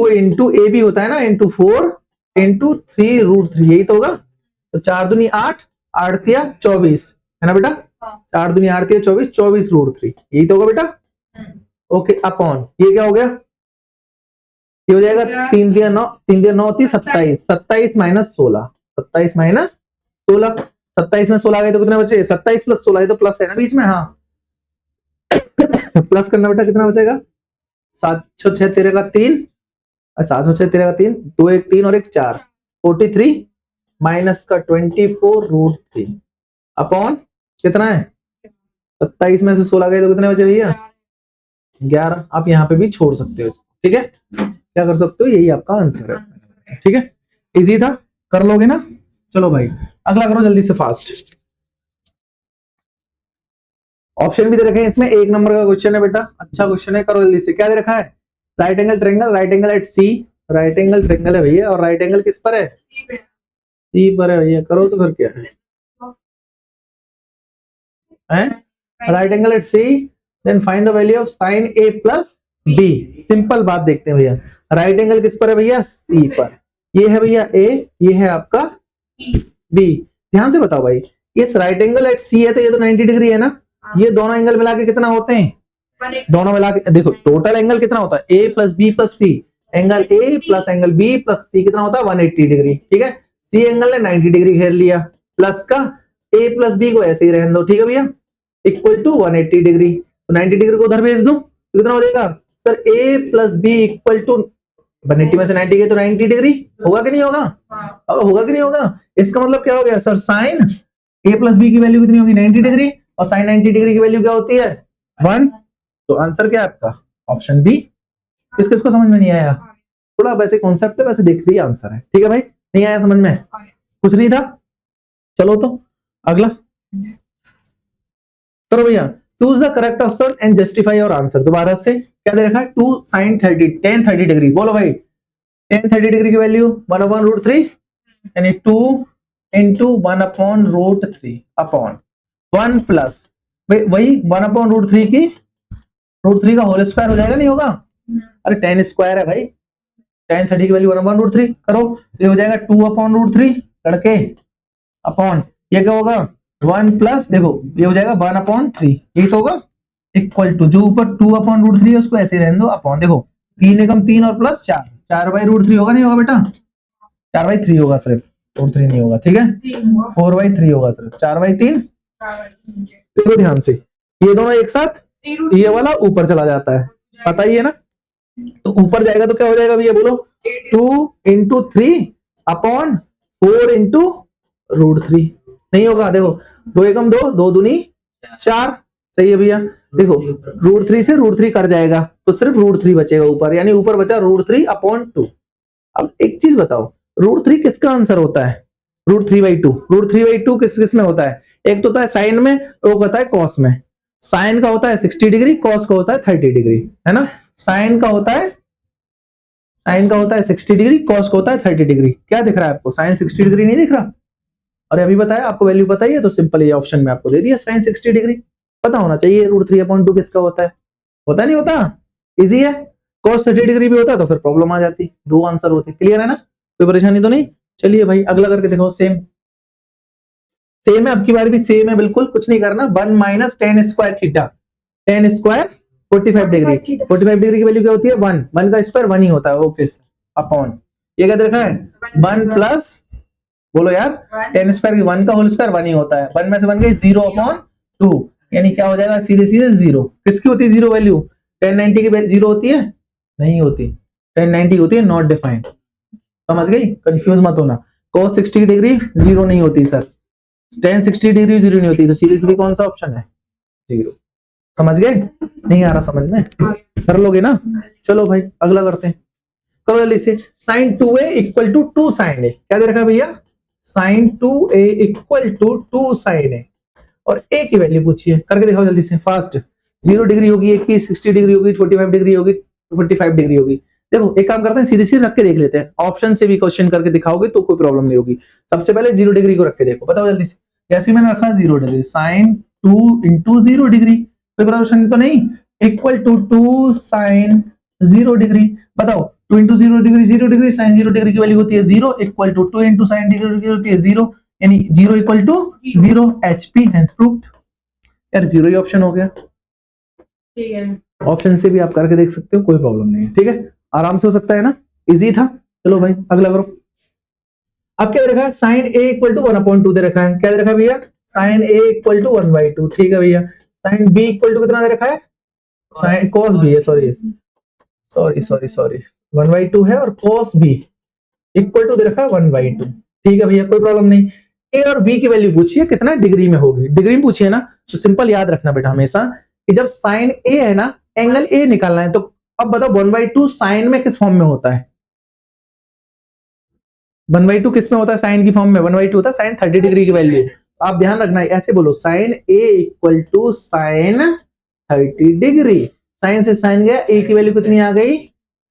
A: इंटू ए भी होता है ना, इंटू 4 इंटू 3√3, यही तो होगा। तो 4 दूनी 8, 8 तिया 24, है ना बेटा? 4 दूनी 8 तिया 24, 24 √3, यही तो होगा बेटा। ओके अपॉन ये क्या हो गया, ये हो जाएगा 3 दिया 9, 3 दिया 9 थी 27, 27 माइनस 16, 27 माइनस 16, 27 में 16 गए तो कितने बचे, 27 प्लस 16, ये तो प्लस है ना बीच में, हाँ प्लस करना बेटा, कितना बचेगा 7 6 13 का 3, 7 6 13 का 3, 2 1 3 और 1 4, 43 माइनस का 24√3 अपॉन कितना है 27 में से 16 गए तो कितने बचे भैया 11। आप यहाँ पे भी छोड़ सकते हो इसको, ठीक है, क्या कर सकते हो, यही आपका आंसर है, ठीक है, इजी था, कर लोगे ना। चलो भाई अगला करो जल्दी से फास्ट। ऑप्शन भी दे रखे हैं इसमें, 1 नंबर का क्वेश्चन है बेटा, अच्छा क्वेश्चन है, करो जल्दी से। क्या दे रखा है, right angle triangle, right angle at C, right angle triangle है भैया, और राइट एंगल किस पर है, सी पर है भैया, करो तो फिर क्या है, right angle at C, then find the value of sine A plus B. Simple बात देखते हैं भैया, राइट एंगल किस पर है भैया, सी पर, ये है भैया ए, ये है आपका बी। ध्यान से बताओ भाई, इस राइट एंगल एट सी है तो ये तो 90 डिग्री है ना, ये दोनों एंगल मिला के कितना होते हैं, दोनों मिला के देखो टोटल एंगल कितना होता है, A plus B plus C, angle A plus angle B plus C कितना होता है 180 डिग्री, ठीक है, सी एंगल ने 90 डिग्री घेर लिया, प्लस का ए प्लस बी को ऐसे ही रहने दो, ठीक है भैया, इक्वल टू 180 डिग्री, तो 90 डिग्री को उधर भेज दो तो कितना हो जाएगा sir, A plus B equal to 180 में से 90 गए तो 90 डिग्री, होगा कि नहीं होगा, और होगा कि नहीं होगा, इसका मतलब क्या हो गया sir, sign A plus B की वैल्यू कितनी होगी 90 डिग्री, और साइन 90 डिग्री की वैल्यू क्या होती है 1, तो आंसर क्या है आपका ऑप्शन बी। किस किस को समझ में नहीं आया, थोड़ा वैसे कॉन्सेप्ट है, वैसे देखते ही आंसर है, ठीक है भाई, नहीं आया समझ में, कुछ नहीं था, चलो तो अगला करो भैया, choose the correct option and justify your answer. दोबारा से क्या दे रखा है, 2 sin 30 tan 30 डिग्री, बोलो भाई tan 30 डिग्री की वैल्यू 1/√3 यानी 2 into 1/√3 अपॉन 1 प्लस वही 1/√3 की √3 का होल स्क्वायर हो जाएगा, नहीं होगा, अरे tan स्क्वायर है भाई, tan 30 की वैल्यू 1/√3 करो, ये हो जाएगा 2/√3 लड़के अपॉन ये क्या होगा 1 प्लस देखो ये हो जाएगा 1/3, यही तो होगा, इक्वल टू जो ऊपर 2/√3 है उसको ऐसे रहने दो, अपॉन देखो 3 एकम 3 और प्लस 4, 4/√3 होगा, नहीं होगा बेटा, 4/3 होगा सिर्फ, √3 नहीं होगा, ठीक है, 4/3 होगा सिर्फ, 4/3, देखो ध्यान से, ये दोनों एक साथ, ये वाला ऊपर चला जाता है, पता ही है ना, तो ऊपर जाएगा तो क्या हो जाएगा भैया बोलो, 2 into 3 अपॉन 4 into √3, नहीं होगा, देखो 2 एकम 2, 2 दूनी 4, सही है भैया, देखो √3 से √3 कर जाएगा तो सिर्फ √3 बचेगा ऊपर, यानी ऊपर बचा √3/2। अब एक चीज बताओ, √3 किसका आंसर होता है, √3/2, √3/2 किस किस में होता है, एक तो होता है साइन में, एक होता है कॉस में, साइन का होता है 60 डिग्री, कॉस का होता है 30 डिग्री, है ना, साइन का होता है 60 डिग्री, कॉस का होता है 30 डिग्री, क्या दिख रहा है आपको, साइन 60 डिग्री नहीं दिख रहा, और अभी बताया आपको वैल्यू पता ही है, तो सिंपल ये ऑप्शन में आपको दे दिया साइन 60 डिग्री, पता होना चाहिए √3/2 किसका होता है, होता नहीं होता, इजी है, cos 30 डिग्री भी होता तो फिर प्रॉब्लम आ जाती, 2 आंसर होते, क्लियर है ना, कोई परेशानी तो नहीं। चलिए भाई अगला करके देखो, सेम है, आपकी बार भी सेम है, बिल्कुल कुछ नहीं करना, 1 minus tan square theta, tan square 45 degree, 45 degree की वैल्यू क्या होती है 1, 1 का स्क्वायर 1 ही होता है, ओके अपॉन ये क्या देखा है 1 प्लस बोलो यार tan स्क्वायर की 1 का होल स्क्वायर 1 ही होता है, 1 में से 1 गई 0/2, यानी क्या हो जाएगा सीधे सीधे 0, किसकी होती है 0 वैल्यू, tan 90 की 0 होती है, नहीं होती, tan 90 होती है नॉट डिफाइंड, समझ गई, कंफ्यूज मत होना, cos 60 डिग्री 0 नहीं होती सर, tan 60 डिग्री 0 नहीं होती, तो सीधे सीधे कौन सा ऑप्शन है 0, समझ गए, नहीं आ रहा समझ में, कर लोगे ना, चलो भाई अगला करते हैं, करो जल्दी से, sin 2a equal to 2 sin a, क्या दे रखा है भैया, sin 2a equal to 2 sin a, और a की वैल्यू पूछिए, करके दिखाओ जल्दी से फास्ट, 0 डिग्री होगी, एक की 60 डिग्री होगी, 45 डिग्री होगी, 45 डिग्री होगी, देखो एक काम करते हैं सीधे सीधे रख के देख लेते हैं, ऑप्शन से भी क्वेश्चन करके दिखाओगे तो कोई प्रॉब्लम नहीं होगी, सबसे पहले 0 डिग्री को रख के देखो, बताओ जल्दी से, जैसे मैंने रखा 0 डिग्री, sin 2 into 0 डिग्री, कोई प्रॉब्लम तो नहीं, इक्वल टू 2 sin 0 डिग्री, बताओ 2 into 0 degree 0 degree, sin 0 degree की वैल्यू होती है 0, equal to 2 into sin 0 degree होती है 0, यानी 0 equal to 0, HP hence proved, यार 0 ही ऑप्शन हो गया, ठीक है, ऑप्शन से भी आप करके देख सकते हो, कोई प्रॉब्लम नहीं है, ठीक है, आराम से हो सकता है ना, इजी था। चलो भाई अगला करो। अब क्या दे रखा है, साइन ए इक्वल टू 1/2 दे रखा है, क्या दे रखा है भैया, साइन ए इक्वल टू 1/2, ठीक है भैया। साइन बी इक्वल टू कितना दे रखा है, साइन कॉस बी है, सॉरी 1/2 है, और कॉस बी इक्वल टू दे रखा है 1/2, ठीक है भैया, कोई प्रॉब्लम नहीं। ए और बी की वैल्यू पूछिए कितना डिग्री में होगी, डिग्री में पूछिए ना, तो सिंपल याद रखना बेटा हमेशा कि जब साइन ए है ना, एंगल ए निकालना है, तो अब बताओ 1/2 साइन में किस फॉर्म में होता है, 1/2 किस में होता है, साइन की फॉर्म में 1/2 होता है साइन 30 डिग्री की वैल्यू। आप ध्यान रखना है, ऐसे बोलो sine A equal to sine 30 degree, sine से साइन गया, ए की वैल्यू कितनी आ गई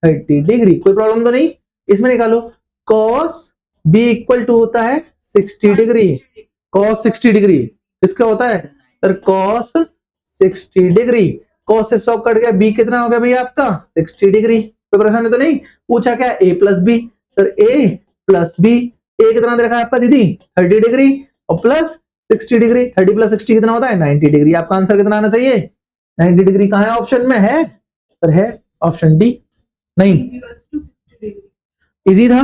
A: 30 डिग्री, कोई प्रॉब्लम तो नहीं। इसमें निकालो कॉस बी इक्वल टू होता है 60 डिग्री, कॉस 60 डिग्री किसका होता है सर, कॉस 60 डिग्री, कॉस से 100 कट गया, बी कितना हो गया भैया आपका 60 डिग्री, कोई परेशानी तो नहीं। पूछा क्या, ए plus B, sir A plus B, ए कितना दे रखा है आपका दीदी 30 डिग्री और प्लस 60 डिग्री, 30 प्लस 60 कितना होता है 90 डिग्री, आपका आंसर कितना आना चाहिए 90 डिग्री, कहां है ऑप्शन में है सर, है ऑप्शन डी, नहीं इजी था,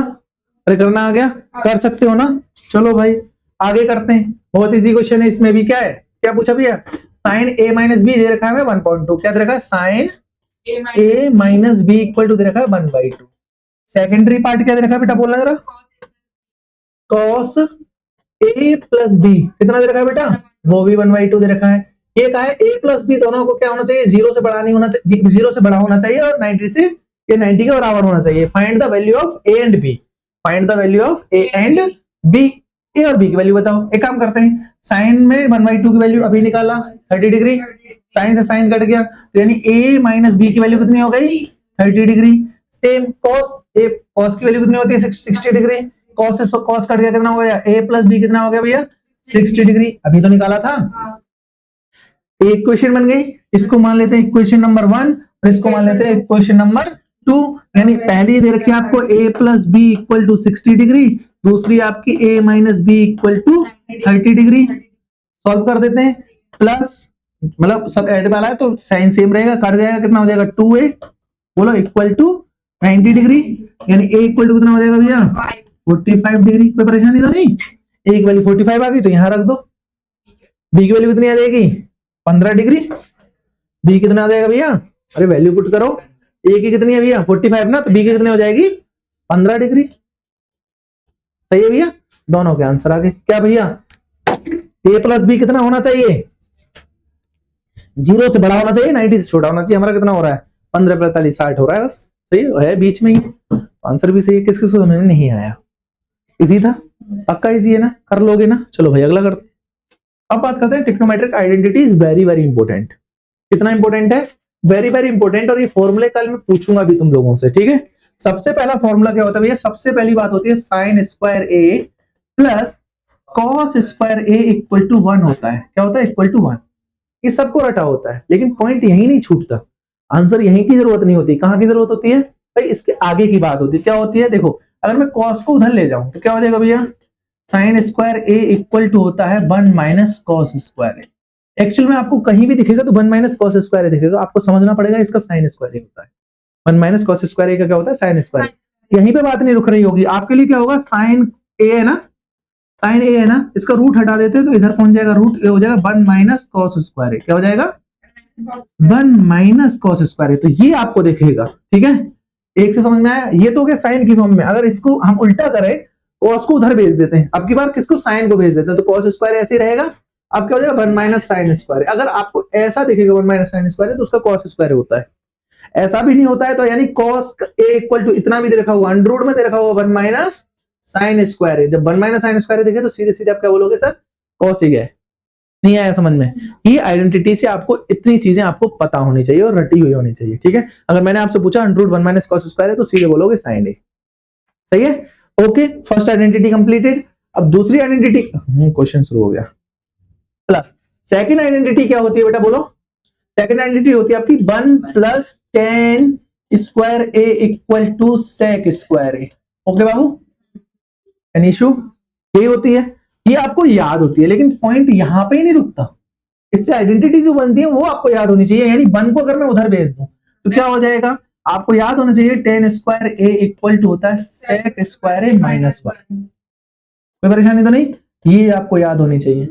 A: अरे करना आ गया, कर सकते हो ना। चलो भाई आगे करते हैं, बहुत इजी क्वेश्चन है, इसमें भी क्या है, क्या पूछा भैया, साइन ए माइनस बी दे रखा है 1/2, क्या दे रखा है sine A minus B equal to दे रखा है 1/2, सेकेंडरी पार्ट क्या दे रखा है बेटा, बोलना जरा, कॉस ए प्लस बी कितना दे रखा है बेटा, वो भी 1/2 दे रखा है। ये कहा है ए प्लस बी दोनों को क्या होना चाहिए, 0 से बड़ा नहीं होना चाहिए, 0 से बड़ा होना चाहिए और 90 से ये 90 के बराबर होना चाहिए। Find the value of A and B, find the value of A and B, A और बी की वैल्यू बताओ। एक काम करते हैं, साइन में 1/2 की वैल्यू अभी निकाला 30 डिग्री, साइन से साइन कट गया, तो यानी ए माइनस बी की वैल्यू कितनी हो गई 30 डिग्री। सेम कॉस, ए कॉस की वैल्यू कितनी होती है 60 डिग्री, कॉस से कॉस कट गया, कितना हो गया ए प्लस बी कितना हो गया भैया 60 डिग्री, अभी तो निकाला था। एक इक्वेशन बन गई, इसको मान लेते हैं इक्वेशन नंबर 1 और इसको मान लेते हैं इक्वेशन नंबर 2, यानी पहली दे रखी है आपको a plus B equal to 60 degree, दूसरी आपकी a minus B equal to 30 degree. Solve कर देते हैं, प्लस मतलब सब ऐड वाला है तो साइन सेम रहेगा, कट जाएगा, कितना हो जाएगा 2a बोलो इक्वल टू 90 डिग्री, यानी a इक्वल टू कितना हो जाएगा भैया 45 डिग्री। कोई परेशानी तो नहीं, a की वैल्यू 45 आ गई तो यहां रख दो, b की वैल्यू कितनी आ जाएगी 15 डिग्री, b कितना आ जाएगा भैया, अरे वैल्यू पुट करो, a की कितनी है भैया 45 ना, तो b की कितनी हो जाएगी 15 डिग्री। सही है भैया, दोनों के आंसर आ गए। क्या भैया a प्लस बी कितना होना चाहिए, 0 से बड़ा होना चाहिए, 90 से छोटा होना चाहिए। हमारा कितना हो रहा है 15 45 60 हो रहा है, बस सही है बीच में ही, आंसर भी सही है। किस किस को समझ में नहीं आया, इजी था, पक्का इजी है ना, कर लोगे ना। चलो भाई अगला करते हैं। अब बात करते हैं trigonometric identity is very very important. कितना इंपॉर्टेंट है, वेरी वेरी इंपॉर्टेंट, और ये फॉर्मूले कल मैं पूछूंगा भी तुम लोगों से, ठीक है। सबसे पहला फॉर्मूला क्या होता है भैया, सबसे पहली बात होती है sine square A plus cos square A equal to 1 होता है। क्या होता है इक्वल टू 1, ये सबको रटा होता है, लेकिन पॉइंट यही नहीं छूटता, आंसर यहीं की जरूरत नहीं होती, कहां की जरूरत होती है भाई, इसके आगे की बात होती है। क्या होती है देखो, अगर मैं कॉस को उधर ले जाऊं तो क्या हो जाएगा भैया, sine square A equal to होता है 1 minus cos square A. Actual में आपको कहीं भी दिखेगा तो 1 माइनस कॉस स्क्वायर ए दिखेगा, आपको समझना पड़ेगा इसका साइन स्क्वायर ए होता है। 1 माइनस कॉस स्क्वायर ए का क्या होता है साइन स्क्वायर। यहीं पे बात नहीं रुक रही होगी, आपके लिए क्या होगा, साइन ए है ना, साइन ए है ना, इसका रूट हटा देते हैं तो इधर पहुंच जाएगा, रूट ए हो जाएगा 1 माइनस कॉस स्क्वायर ए। क्या हो जाएगा 1 माइनस कॉस स्क्वायर ए, तो ये आपको दिखेगा, ठीक है। एक से समझ में आया, ये तो हो गया साइन की फॉर्म में। अगर इसको हम उल्टा करें, कॉस को उधर भेज देते हैं, अब की बार किसको साइन को भेज देते हैं, तो कॉस स्क्वायर ऐसे ही रहेगा, अब क्या हो जाएगा 1 माइनस साइन स्क्वायर। अगर आपको ऐसा दिखेगा 1 माइनस साइन स्क्वायर तो उसका कॉस स्क्वायर होता है। ऐसा भी नहीं होता है तो यानी कॉस ए इक्वल टू इतना भी दे रखा होगा, अंडर रूट में दे रखा होगा 1 माइनस साइन स्क्वायर है। जब 1 माइनस साइन स्क्वायर देखे तो सीधे सीधे आप क्या बोलोगे सर कॉस ही गए। नहीं आया समझ में, ये आइडेंटिटी से आपको इतनी चीजें आपको पता होनी चाहिए और रटी हुई होनी चाहिए, ठीक है। अगर मैंने आपसे पूछा under root 1 minus cos square है तो सीधे बोलोगे साइन ए, सही है। Okay, first identity completed. अब दूसरी आइडेंटिटी, क्वेश्चन शुरू हो गया। प्लस सेकंड आइडेंटिटी क्या होती है बेटा बोलो, सेकंड आइडेंटिटी होती है आपकी 1 plus tan square A equal to sec square A. Okay बाबू, एनी इशू, यही होती है, ये आपको याद होती है, लेकिन पॉइंट यहां पे ही नहीं रुकता, इससे आइडेंटिटी जो बनती है वो आपको याद होनी चाहिए, यानी 1 को अगर मैं उधर भेज दूं तो क्या हो जाएगा, आपको याद होना चाहिए tan square A equal to होता है sec स्क्वायर ए माइनस 1। कोई परेशानी तो नहीं, ये आपको याद होनी चाहिए।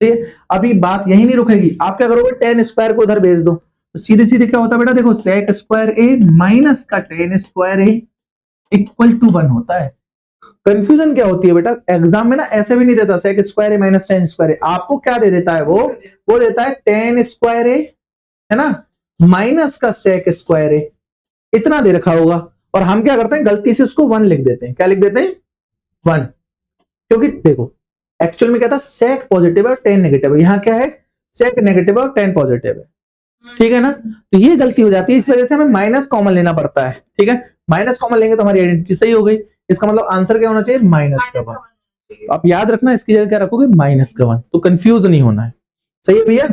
A: ठीक, अभी बात यही नहीं रुकेगी, आप क्या करोगे, tan स्क्वायर को उधर भेज दो तो सीधे सीधे क्या होता है बेटा, देखो sec स्क्वायर ए माइनस का tan square A equal to 1 होता है। कंफ्यूजन क्या होती है बेटा, एग्जाम में ना ऐसे भी नहीं देता sec square A minus tan square ए, आपको क्या दे देता है वो देता है tan स्क्वायर ए, है ना, माइनस का sec स्क्वायर ए, इतना दे रखा होगा। और हम क्या करते हैं, गलती से उसको 1 लिख देते हैं। क्या लिख देते हैं, 1, क्योंकि देखो एक्चुअल में क्या था, sec पॉजिटिव है और tan नेगेटिव है, यहाँ क्या है sec नेगेटिव है और tan पॉजिटिव है, ठीक है ना। तो ये गलती हो जाती है, इस वजह से हमें माइनस कॉमन लेना पड़ता है। ठीक है, माइनस कॉमन लेंगे तो हमारी आइडेंटिटी सही हो गई। इसका मतलब आंसर क्या होना चाहिए, माइनस का 1। आप याद रखना, इसकी जगह क्या रखोगे, माइनस का 1, तो कंफ्यूज नहीं होना है। सही है भैया,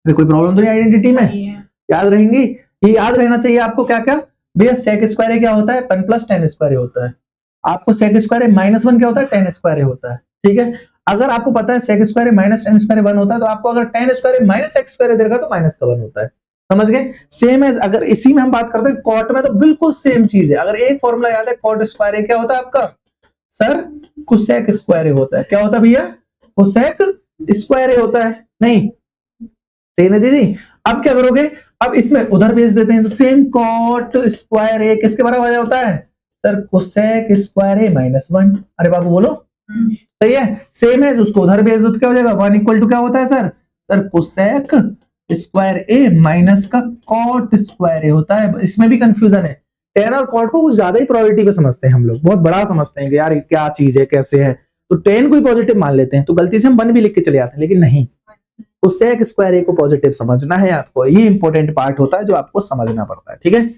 A: कोई प्रॉब्लम तो नहीं आइडेंटिटी में, याद रहेंगी। ये याद रहना चाहिए आपको, क्या क्या भैया, sec स्क्वायर क्या होता है, 1 प्लस tan स्क्वायर होता है। आपको sec स्क्वायर माइनस 1 क्या होता है, tan स्क्वायर होता है। ठीक है, अगर आपको पता है sec square minus tan square 1 होता है, तो आपको अगर tan square minus x square देगा तो माइनस का 1 होता है। समझ गए, सेम एज अगर इसी में हम बात करते हैं कॉट में, तो बिल्कुल सेम चीज है। अगर एक फॉर्मूला याद है, कॉट स्क्वायर क्या होता है आपका, सर कोसेक स्क्वायर होता है। क्या होता है भैया, कोसेक स्क्वायर होता है। नहीं सही ना दीदी, अब क्या करोगे, अब इसमें उधर भेज देते हैं, तो सेम कॉट स्क्वायर ए किसके बराबर होता है, sir cosec square A minus 1। अरे बाबू बोलो, सही है, सेम है, उसको उधर भेज दो तो क्या हो जाएगा, 1 इक्वल टू क्या होता है sir cosec square A minus का कॉट स्क्वायर ए होता है। इसमें भी कंफ्यूजन है, टेन और कॉट को कुछ ज्यादा ही प्रोबेबिलिटी पे समझते हैं हम लोग, बहुत बड़ा समझते हैं कि यार क्या चीज है कैसे है, तो टेन को ही पॉजिटिव मान लेते हैं, तो गलती से हम 1 भी लिख के चले जाते हैं, लेकिन नहीं, तो सेक स्क्वायर ए को पॉजिटिव समझना है आपको। ये इंपॉर्टेंट पार्ट होता है जो आपको समझना पड़ता है। ठीक है,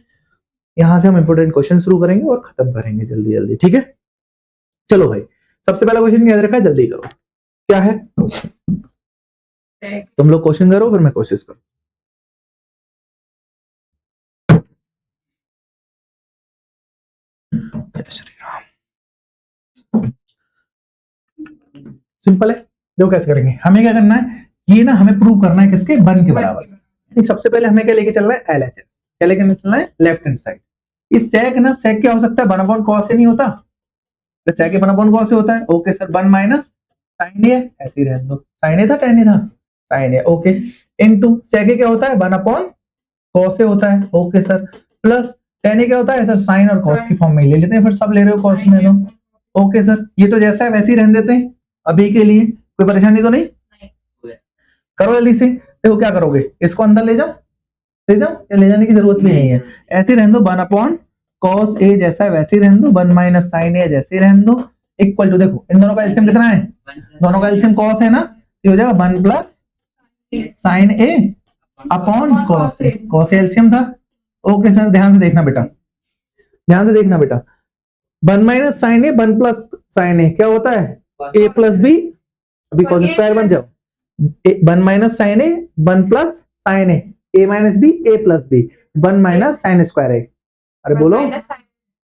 A: यहां से हम इंपॉर्टेंट क्वेश्चन शुरू करेंगे और खत्म करेंगे जल्दी जल्दी। ठीक है, चलो भाई, सबसे पहला क्वेश्चन याद रखा है, जल्दी करो, क्या है, तुम लोग क्वेश्चन करो फिर मैं कोशिश करूं। जय श्री राम। सिंपल है, देखो कैसे करेंगे, हमें क्या करना है, ये ना हमें प्रूव करना है किसके, 1 के बराबर। सबसे पहले हमें क्या लेके चलना है, LHS, क्या लेके चलना है, लेफ्ट हैंड साइड। इस sec ना, sec क्या हो सकता है, 1 cos से नहीं होता, तो sec 1 cos से होता है। ओके सर, 1 माइनस sin ए, ऐसे ही रहने दो, sin ए था tan ए था, sin ए, ओके, इनटू sec क्या होता है, 1 cos से होता है। ओके सर, प्लस tan ए क्या होता है सर, sin और cos की फॉर्म में ले लेते हैं, फिर सब ले रहे हो cos में लो। ओके सर, ये तो जैसा है वैसे ही रहने देते हैं अभी के लिए, कोई परेशानी तो नहीं, करो जल्दी से। देखो क्या करोगे, इसको अंदर ले जाओ, या ले जाने की जरूरत भी नहीं है, ऐसे ही रहने दो, 1 cos ए जैसा है वैसे ही रहने दो, 1 माइनस sin ए जैसे ही रहने दो, इक्वल टू, देखो इन दोनों का एलसीएम कितना है, दोनों का एलसीएम cos है ना, ये हो जाएगा 1 plus sin A upon cos A, cos A LCM था। ओके सर, ध्यान से देखना बेटा, ध्यान से देखना बेटा, 1 minus sin A 1 plus sin A क्या होता है, a प्लस बी, अभी cos स्क्वायर बन जाओ, 1 minus sin A 1 plus sin A, a minus B a plus B, 1 minus sin square A, अरे बोलो,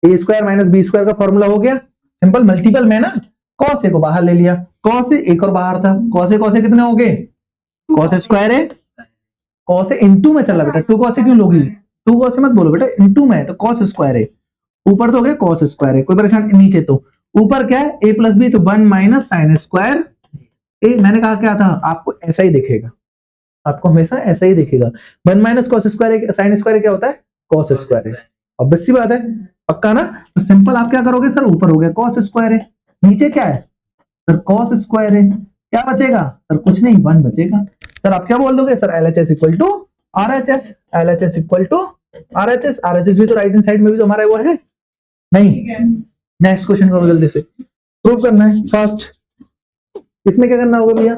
A: a square minus B square का formula हो गया, सिंपल, मल्टीपल में ना cos ए को बाहर ले लिया, cos ए एक और बाहर था, cos ए कितने हो गए, cos स्क्वायर ए, cos ए इनटू में चला बेटा, 2 cos ए क्यों लोगी, 2 cos ए मत बोलो बेटा, इनटू में, तो cos स्क्वायर ए, ऊपर तो हो गया cos स्क्वायर ए, कोई परेशानी, नीचे तो ऊपर क्या है, a प्लस बी, तो 1 माइनस sin स्क्वायर ए, मैंने कहा क्या था, आपको ऐसा ही दिखेगा, आपको हमेशा ऐसा ही दिखेगा, 1 minus cos square sin square क्या होता है, cos स्क्वायर है, ऑब्वियस सी बात है, पक्का ना। तो सिंपल आप क्या करोगे सर, ऊपर हो गया cos स्क्वायर है, नीचे क्या है सर, cos स्क्वायर है, क्या बचेगा सर, कुछ नहीं, 1 बचेगा। सर आप क्या बोल दोगे sir, LHS equal to RHS, LHS equal to RHS, RHS भी तो राइट हैंड साइड में भी तो हमारा वो है नहीं। नेक्स्ट क्वेश्चन करो जल्दी से, प्रूव करना है फास्ट। इसमें क्या करना होगा भैया,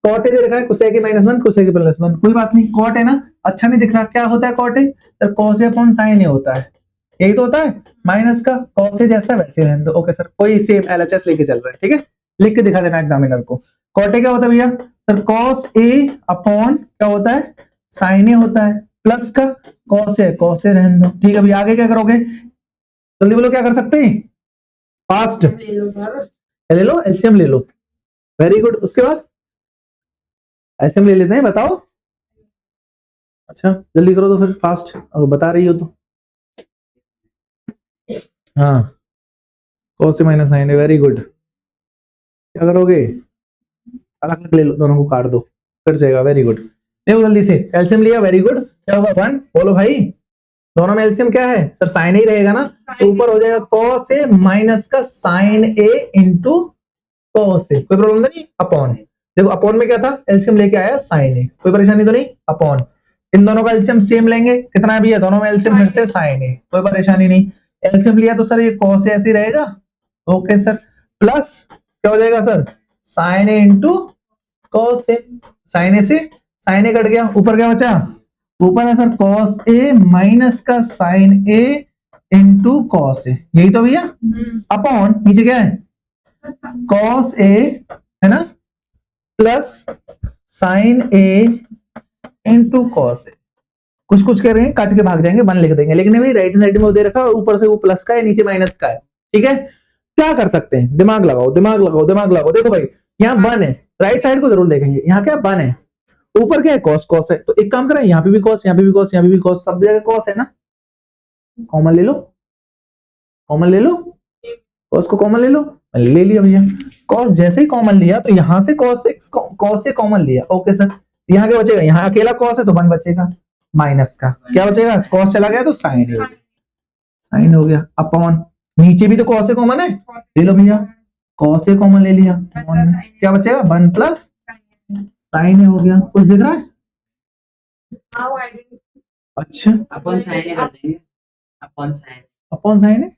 A: कॉट ए दे रखा है, cosec A minus 1 cosec A plus 1, कोई बात नहीं, कॉट है ना, अच्छा नहीं दिख रहा, क्या होता है cot A, sir cos A upon sin A होता है, यही तो होता है, माइनस का cos ए जैसा वैसे रहने दो। ओके सर, कोई सेम LHS लेके चल रहा है, ठीक है, लिख के दिखा देना एग्जामिनर को। कॉट ए क्या होता है भैया, सर cos ए अपॉन क्या होता है, sin ए होता है, प्लस का cos ए रहने दो। ठीक है, अभी आगे क्या करोगे, जल्दी बोलो, क्या कर सकते हैं, फास्ट ले लो, एलसीएम ले लो, वेरी गुड। उसके बाद एलसीएम ले लेते हैं, बताओ। अच्छा जल्दी करो तो फिर, फास्ट, अगर बता रही हो तो। हाँ cos से माइनस साइन है, वेरी गुड। क्या करोगे, अलग अलग ले लो, दोनों को काट दो, कट जाएगा, वेरी गुड। देखो जल्दी से, एलसीएम लिया, वेरी गुड। क्या होगा 1, बोलो भाई। दोनों में एलसीएम क्या है सर, साइन ही रहेगा ना, तो ऊपर हो जाएगा cos ए माइनस का साइन ए इंटू cos ए, कोई प्रॉब्लम नहीं, अपॉन। देखो अपॉन में क्या था, एलसीएम लेके आया साइन ए, कोई परेशानी तो नहीं, अपॉन। इन दोनों का एलसीएम सेम लेंगे, कितना भी है दोनों में एलसीएम फिर से साइन ए, कोई परेशानी नहीं। एलसीएम लिया तो सर ये cos ए ऐसे ही रहेगा, ओके सर। प्लस क्या हो जाएगा सर, साइन ए इंटू cos ए, साइन ए से साइन ए कट गया, ऊपर क्या बचा, ऊपर है सर cos ए माइनस का साइन ए इंटू cos ए, यही तो भैया, अपॉन नीचे क्या है cos ए है ना, प्लस साइन ए इंटू cos ए। कुछ कुछ कह रहे हैं काट के भाग जाएंगे, 1 लिख देंगे, लेकिन भाई राइट साइड में वो दे रखा है, ऊपर से वो प्लस का है, नीचे माइनस का है, ठीक है। क्या कर सकते हैं, दिमाग लगाओ दिमाग लगाओ दिमाग लगाओ। देखो भाई यहाँ 1 है, राइट साइड को जरूर देखेंगे, यहाँ क्या 1 है, ऊपर क्या है cos, cos है, तो एक काम करें, यहाँ पे भी cos, यहाँ पे भी cos, यहाँ पे भी cos, सब जगह cos है ना, कॉमन ले लो, कॉमन ले लो, cos को कॉमन ले लो, ले लिया भैया। cos जैसे ही कॉमन लिया तो यहाँ से cos से कॉमन लिया, ओके सर। यहाँ क्या बचेगा, यहाँ अकेला cos है तो 1 बचेगा, माइनस का क्या बचेगा, cos चला गया तो साइन हो गया, साइन हो गया, अपॉन नीचे भी तो cos से कॉमन है, ले लो भैया, cos से कॉमन ले लिया, क्या बचेगा 1 प्लस साइन हो गया। कुछ दिख रहा है, अच्छा
B: अपॉन साइन कर देंगे, अपॉन साइन,
A: अपॉन साइन है,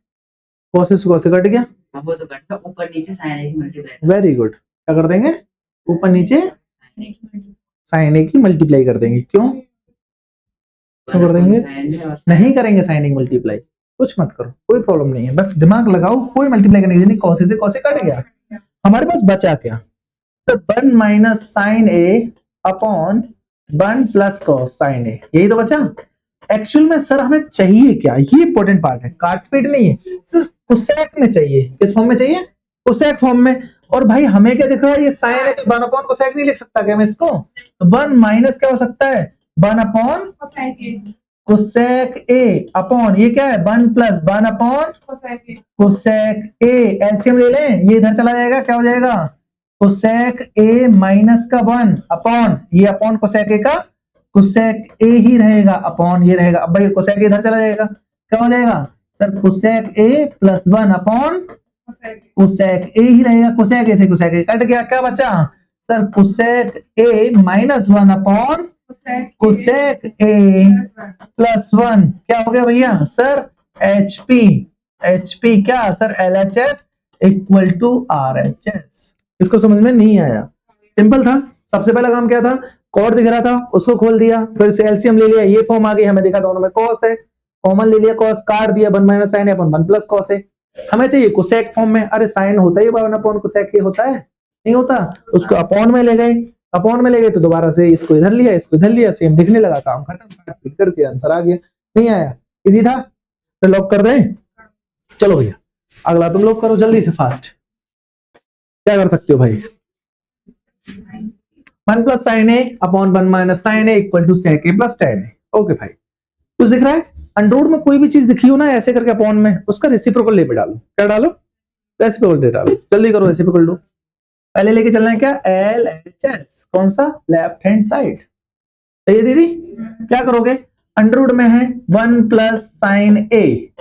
A: cos से कट गया,
B: वो तो कट का ऊपर नीचे साइन ए की मल्टीप्लाई,
A: वेरी गुड। क्या कर देंगे, ऊपर नीचे साइन ए की मल्टीप्लाई कर देंगे, क्यों कर देंगे, नहीं करेंगे साइन ए की मल्टीप्लाई, कुछ मत करो, कोई प्रॉब्लम नहीं है, बस दिमाग लगाओ, कोई मल्टीप्लाई करने की नहीं, cos से cos कट गया, हमारे पास बचा क्या, तो 1 minus sine A upon 1 plus cos sign ए, यही तो बचा। एक्चुअल में सर हमें चाहिए क्या, ये इंपॉर्टेंट पार्ट है, काटपीट नहीं है, सिर्फ कोसेक में चाहिए, किस फॉर्म में चाहिए, कोसेक फॉर्म में। और भाई हमें क्या दिख रहा है, ये साइन है तो 1 अपॉन कोसेक नहीं लिख सकता क्या मैं इसको, तो 1 माइनस क्या हो सकता है, 1 अपॉन कोसेक ए अपॉन ये क्या है 1 प्लस 1 अपॉन कोसेक ए, एलसीएम ले लें, ये इधर चला जाएगा, क्या हो जाएगा कोसेक ए माइनस का 1 अपॉन ये अपॉन कोसेक ए का कोसेक ए ही रहेगा, अपॉन ये रहेगा। अब भाई कोसेक इधर चला जाएगा, क्या हो जाएगा sir cosec A plus 1 upon cosec A ही रहेगा, कोसेक ए से कोसेक ए कट गया, क्या बचा sir cosec A minus 1 upon cosec A plus 1, क्या हो गया भैया सर HP, HP क्या sir LHS equal to RHS। इसको समझ में नहीं आया, सिंपल था। सबसे पहला काम क्या था, कॉर्ड दिख रहा था उसको खोल दिया, फिर से एलसीएम ले लिया, ये फॉर्म आ गई, हमें देखा दोनों में cos है, कॉमन ले लिया cos, काट दिया 1 माइनस साइन अपन 1 प्लस cos है, हमें चाहिए कोसेक फॉर्म में। अरे साइन होता है 1 अपॉन कोसेक के, होता है नहीं होता, उसको अपॉन में ले गए, अपॉन में ले गए तो दोबारा से इसको इधर लिया, इसको इधर लिया, सेम दिखने लगा, काम खत्म, फिट करके आंसर आ गया। नहीं आया, इजी था, तो लॉक कर दें। चलो भैया अगला तुम लोग करो जल्दी से फास्ट, क्या कर सकते हो भाई, 1 plus sine A upon 1 minus sine A equal to sec A plus tan A. Okay भाई कुछ दिख रहा है, अंडररूट में कोई भी चीज दिखी हो ना ऐसे करके अपॉन में, उसका रेसिप्रोकल ले पे डालो, क्या डालो रेसिप्रोकल ले डालो, जल्दी करो रेसिप्रोकल लो। पहले लेके चलना है क्या LHS, कौन सा लेफ्ट हैंड साइड, सही है दीदी। क्या करोगे, अंडररूट में है 1 plus sine A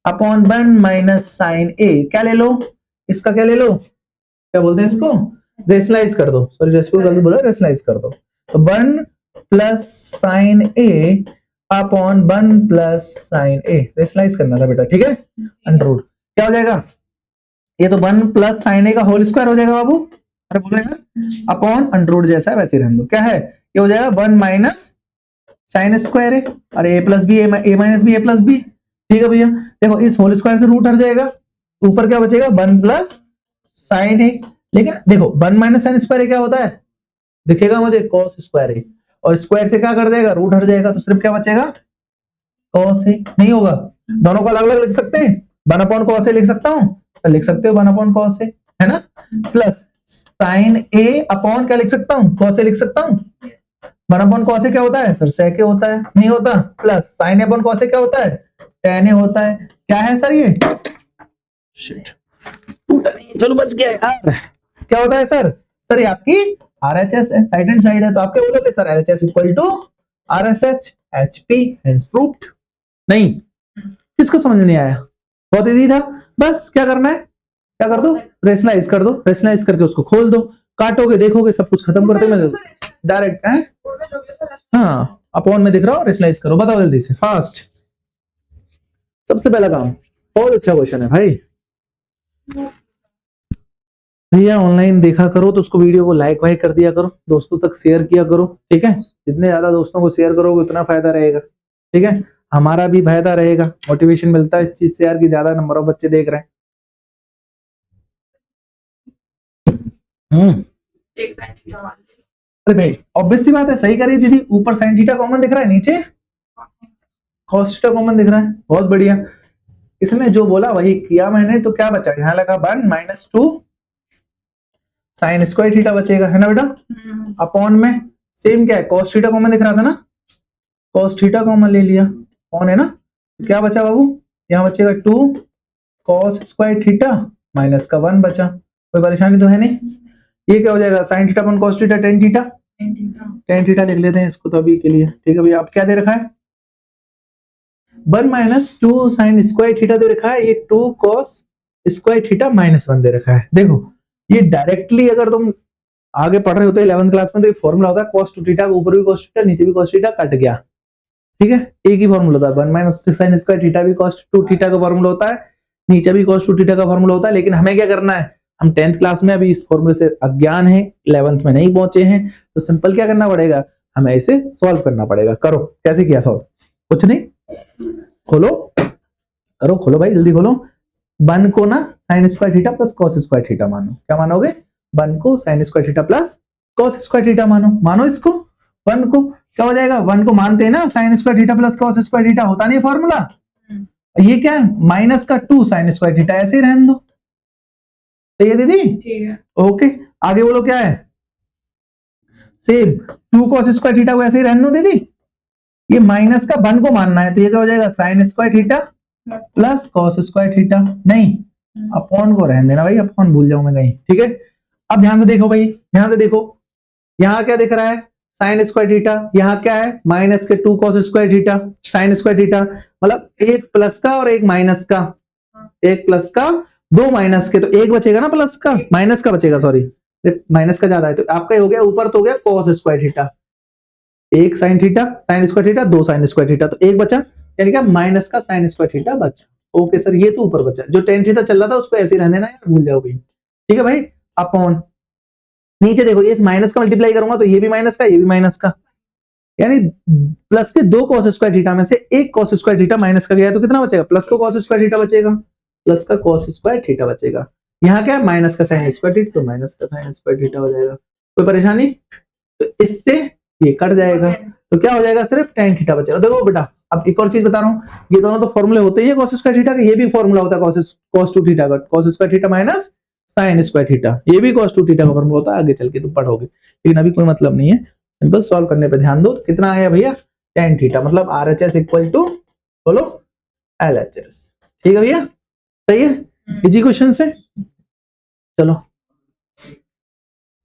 A: upon 1 minus sine ए, क्या ले लो इसका, क्या ले लो, क्या बोलते हैं इसको, रेशनलाइज कर दो, सॉरी रेसिप्रोकल बोला, रेशनलाइज कर दो, तो 1 plus sine A upon 1 plus sine A, rationalise करना था बेटा, ठीक है। अंडररूट क्या हो जाएगा, ये तो 1 प्लस साइन ए का होल स्क्वायर हो जाएगा बाबू, अरे बोलो यार, अपॉन अंडररूट जैसा है वैसे रहने दो, क्या है ये हो जाएगा 1 माइनस साइन स्क्वायर है, अरे ए plus B A minus B A plus B, ठीक है भैया। देखो इस होल स्क्वायर से रूट हट जाएगा, ऊपर क्या बचेगा 1 प्लस साइन ए, लेकिन देखो 1 माइनस साइन स्क्वायर क्या होता है, दिखेगा मुझे cos स्क्वायर है, और स्क्वायर से क्या कर देगा रूट हट जाएगा, तो सिर्फ क्या बचेगा cos है, नहीं होगा, दोनों को अलग अलग लिख सकते हैं, 1 अपॉन cos लिख सकता हूं, तो लिख सकते हो 1 अपॉन cos है ना, प्लस साइन ए अपॉन क्या लिख सकता हूं, कॉस ए लिख सकता हूं। 1 अपॉन कॉस ए क्या होता है सर, सेक ए होता है, नहीं होता, plus sine A upon cos A क्या होता है, टेन ए होता है। क्या है सर ये, शिट टूटा नहीं, चलो बच गया यार। क्या होता है सर, सर ये आपकी आरएचएस है, राइट हैंड साइड है, तो आप क्या बोलोगे sir, LHS equal to RHS HP, hence proved. नहीं, किसको समझ नहीं आया, बहुत इजी था। बस क्या करना है, क्या कर दो, रेशनलाइज कर दो, रेशनलाइज करके उसको खोल दो, काटोगे देखोगे सब कुछ खत्म करते मैं डायरेक्ट है। हाँ अपॉन में दिख रहा हो, रेशनलाइज करो, बताओ जल्दी से फास्ट। सबसे पहला काम, बहुत अच्छा क्वेश्चन है भाई। भैया ऑनलाइन देखा करो तो उसको वीडियो को लाइक वाइक कर दिया करो, दोस्तों तक शेयर किया करो, ठीक है। जितने ज्यादा दोस्तों को शेयर करोगे उतना फायदा रहेगा, ठीक है। हमारा भी फायदा रहेगा, मोटिवेशन मिलता है इस चीज से यार कि ज्यादा नंबर ऑफ बच्चे देख रहे हैं। अरे भाई ऑब्वियस सी बात है, सही करी दीदी, ऊपर साइन थीटा कॉमन दिख रहा है, नीचे कॉस थीटा कॉमन दिख रहा है, बहुत बढ़िया। इसने जो बोला वही किया मैंने, तो क्या बचा, यहाँ लगा 1 माइनस 2 साइन स्क्वायर थीटा बचेगा, है ना बेटा। अपॉन में सेम क्या है, कॉस थीटा कॉमन दिख रहा था ना, कॉस थीटा कॉमन ले लिया, कौन है ना, क्या बचा बाबू, यहाँ बचेगा 2 कॉस स्क्वायर थीटा माइनस का 1 बचा, कोई परेशानी तो है नहीं। ये क्या हो जाएगा, sine theta upon cos theta, tan theta, tan theta लिख लेते हैं इसको तो अभी के लिए, ठीक है भैया। आप क्या दे रखा है, 1 माइनस 2 साइन स्क्वायर थीटा दे रखा है, ये 2 कॉस स्क्वायर थीटा माइनस 1 दे रखा है। देखो ये डायरेक्टली अगर तुम आगे पढ़ रहे होते 11th क्लास में तो ये फॉर्मूला होता है cos 2 थीटा, ऊपर भी cos थीटा नीचे भी cos थीटा, कट गया, ठीक है। एक ही फॉर्मूला होता है, 1 माइनस साइन स्क्वायर थीटा भी cos 2 थीटा का फॉर्मूला होता है, नीचे भी cos 2 थीटा का फॉर्मूला होता है। लेकिन हमें क्या करना है, हम 10th क्लास में अभी इस फॉर्मूले से अज्ञान है, 11th में नहीं पहुंचे हैं, तो सिंपल क्या करना पड़ेगा, हमें इसे सॉल्व करना पड़ेगा। करो, कैसे किया सॉल्व, कुछ नहीं, खोलो करो, खोलो भाई जल्दी खोलो। 1 को ना sign square theta plus cos square theta मानो, क्या मानोगे, 1 को sign square theta plus cos square theta मानो, मानो इसको 1 को, क्या हो जाएगा, 1 को मानते हैं ना, sign square theta plus cos square theta होता नहीं फॉर्मूला, ये क्या है माइनस का 2 साइन स्क्वायर थीटा, ऐसे ही रहने दो, सही है दीदी, ठीक है ओके। आगे बोलो क्या है, सेम 2 कॉस स्क्वायर थीटा को ऐसे ही रहने दो दीदी, ये माइनस का 1 को मानना है, तो ये क्या हो जाएगा, sign square theta plus cos square theta, नहीं अपॉन को रहने देना भाई, अपॉन भूल जाऊं मैं कहीं, ठीक है। अब ध्यान से देखो भाई, ध्यान से देखो, यहाँ क्या दिख रहा है, साइन स्क्वायर थीटा, यहाँ क्या है माइनस के 2 cos square theta, sign square theta, मतलब एक प्लस का और एक माइनस का, एक प्लस का 2 माइनस के, तो एक बचेगा ना प्लस का, माइनस का बचेगा, सॉरी माइनस का ज्यादा है, तो आपका हो गया ऊपर तो हो गया कॉस स्क्वायर थीटा, एक sine theta, sign square theta, 2 sign square theta, तो एक बचा, यानी कि माइनस का साइन स्क्वायर थीटा बचा। ओके सर, ये तो ऊपर बचा, जो टेन थीटा चल रहा था उसको ऐसे ही रहने देना यार, भूल जाओगे, ठीक है भाई। अपॉन नीचे देखो, ये माइनस का मल्टीप्लाई करूंगा तो ये भी माइनस का, ये भी माइनस का, यानी प्लस के 2 कॉस स्क्वायर थीटा में से एक कॉस स्क्वायर थीटा माइनस का गया, तो कितना बचेगा, प्लस का कॉस स्क्वायर थीटा बचेगा, प्लस का कॉस स्क्वायर थीटा बचेगा। यहाँ क्या है माइनस का साइन स्क्वायर थीटा, तो माइनस का साइन स्क्वायर थीटा हो जाएगा, कोई परेशानी, तो इससे ये कट जाएगा, तो क्या हो जाएगा, सिर्फ टेन थीटा बचेगा। देखो बेटा अब एक और चीज बता रहा हूँ, ये दोनों तो फॉर्मूले होते ही है कॉस स्क्वायर थीटा का, ये भी फॉर्मूला होता है कॉस 2 थीटा का, cos square theta minus sign square theta, ये भी cos 2 थीटा का फॉर्मूला होता है, आगे चल के तुम पढ़ोगे, लेकिन अभी कोई मतलब नहीं है, सिंपल सॉल्व करने पे ध्यान दो। कितना आया भैया, tan थीटा, मतलब RHS इक्वल टू बोलो LHS, ठीक है भैया, सही है, इजी क्वेश्चन से। चलो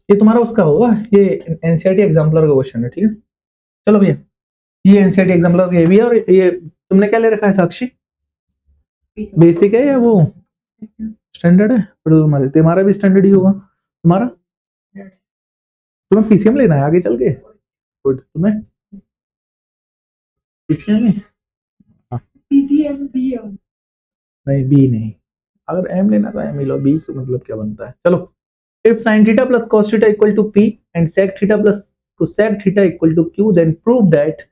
A: ये तुम्हारा उसका होगा, ये एनसीईआरटी एग्जाम्पलर का क्वेश्चन है, ठीक है। चलो भैया ये एनसीईआरटी एग्जाम्पलर का भी है, और ये तुमने क्या ले रखा है साक्षी, बेसिक है या वो स्टैंडर्ड है, पर तुम्हारा भी स्टैंडर्ड ही होगा, तुम्हारा तुम्हें पीसीएम लेना है आगे चल के, गुड, तुम्हें पीसीएम नहीं, बी नहीं, अगर एम लेना तो एम ही लो, बी का मतलब क्या बनता है। चलो, if sin theta plus cos theta equal to p and sec theta plus cosec theta equal to q, then prove that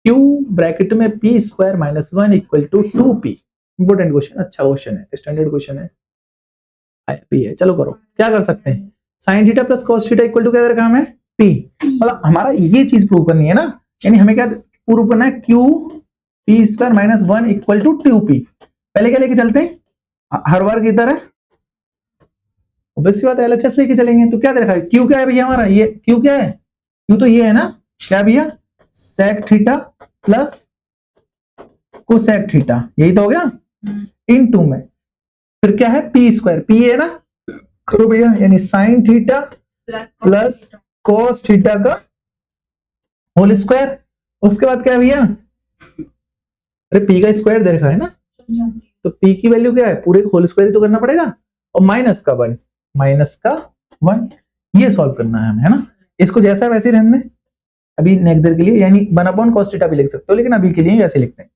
A: q bracket में p square minus 1 equal to 2p। Important question, अच्छा question है, standard question है, भी है। चलो करो, क्या कर सकते हैं, sin theta plus cos theta equal to क्या रखा हमें, p, मतलब हमारा ये चीज प्रूव करनी है ना, यानी हमें क्या प्रूव करना है, q p square minus 1 equal to 2p। पहले क्या लेके चलते हैं, हर बार की तरह ऑब्वियस बात है LHS लेके चलेंगे। तो क्या दे रखा है, क्यू क्या है भैया हमारा, ये क्यू क्या है, क्यू तो ये है ना, क्या भैया sec theta plus cosec theta, यही तो हो गया इन टू में। फिर क्या है पी स्क्वायर, पी है ना, करो भैया, यानी sine theta plus cos theta का होल स्क्वायर। उसके बाद क्या है भैया, अरे पी का स्क्वायर दे रखा है ना, तो पी की वैल्यू क्या है, पूरे होल स्क्वायर तो करना पड़ेगा, और माइनस का 1, माइनस का 1, ये सॉल्व करना है हमें, है ना। इसको जैसा वैसे ही रहने दें अभी नेक्स्ट देर के लिए, यानी 1 cos थीटा भी लिख सकते हो, लेकिन अभी के लिए वैसे लिखते हैं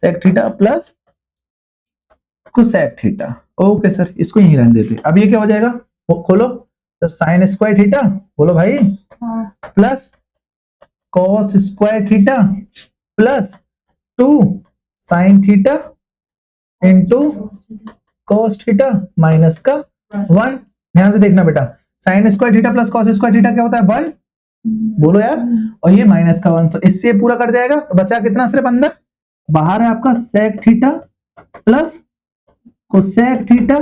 A: sec theta plus cosec theta. Okay sir, इसको यहीं रहने देते। अब ये क्या हो जाएगा, वो खोलो सर, साइन स्क्वायर थीटा, बोलो भाई, plus cos square theta plus 2 sine theta into cos theta minus का 1। ध्यान से देखना बेटा, sign square theta plus cos square theta क्या होता है 1, बोलो यार, और ये माइनस का 1, तो इससे पूरा कट जाएगा, तो बचा कितना सिर्फ अंदर, बाहर है आपका sec theta plus cosec theta,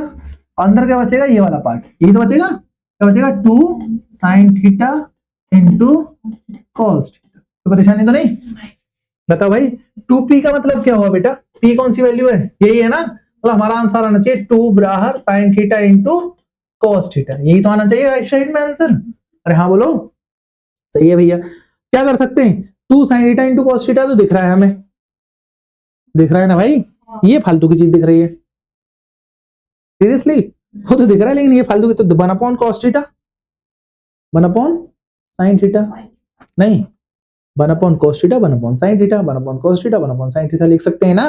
A: अंदर क्या बचेगा, ये वाला पार्ट, यही तो बचेगा, क्या बचेगा 2 sine theta into cos theta. तो परेशानी तो नहीं, बताओ भाई 2p का मतलब क्या हुआ बेटा, p कौन सी वैल्यू है, यही है ना, तो हमारा आंसर आना चाहिए 2 बराबर sine theta into cos theta, यही तो आना चाहिए राइट साइड में आंसर। अरे हाँ बोलो, सही है भैया। क्या कर सकते हैं, 2 sine theta into cos theta तो दिख रहा है हमें, दिख रहा है ना भाई, ये फालतू की चीज दिख रही है, सीरियसली वो तो दिख रहा है, लेकिन ये फालतू की, तो 1 upon cos theta, 1 upon sine theta, नहीं 1 upon cos theta, 1 upon sine theta, 1 upon cos theta, 1 upon sine theta लिख सकते हैं ना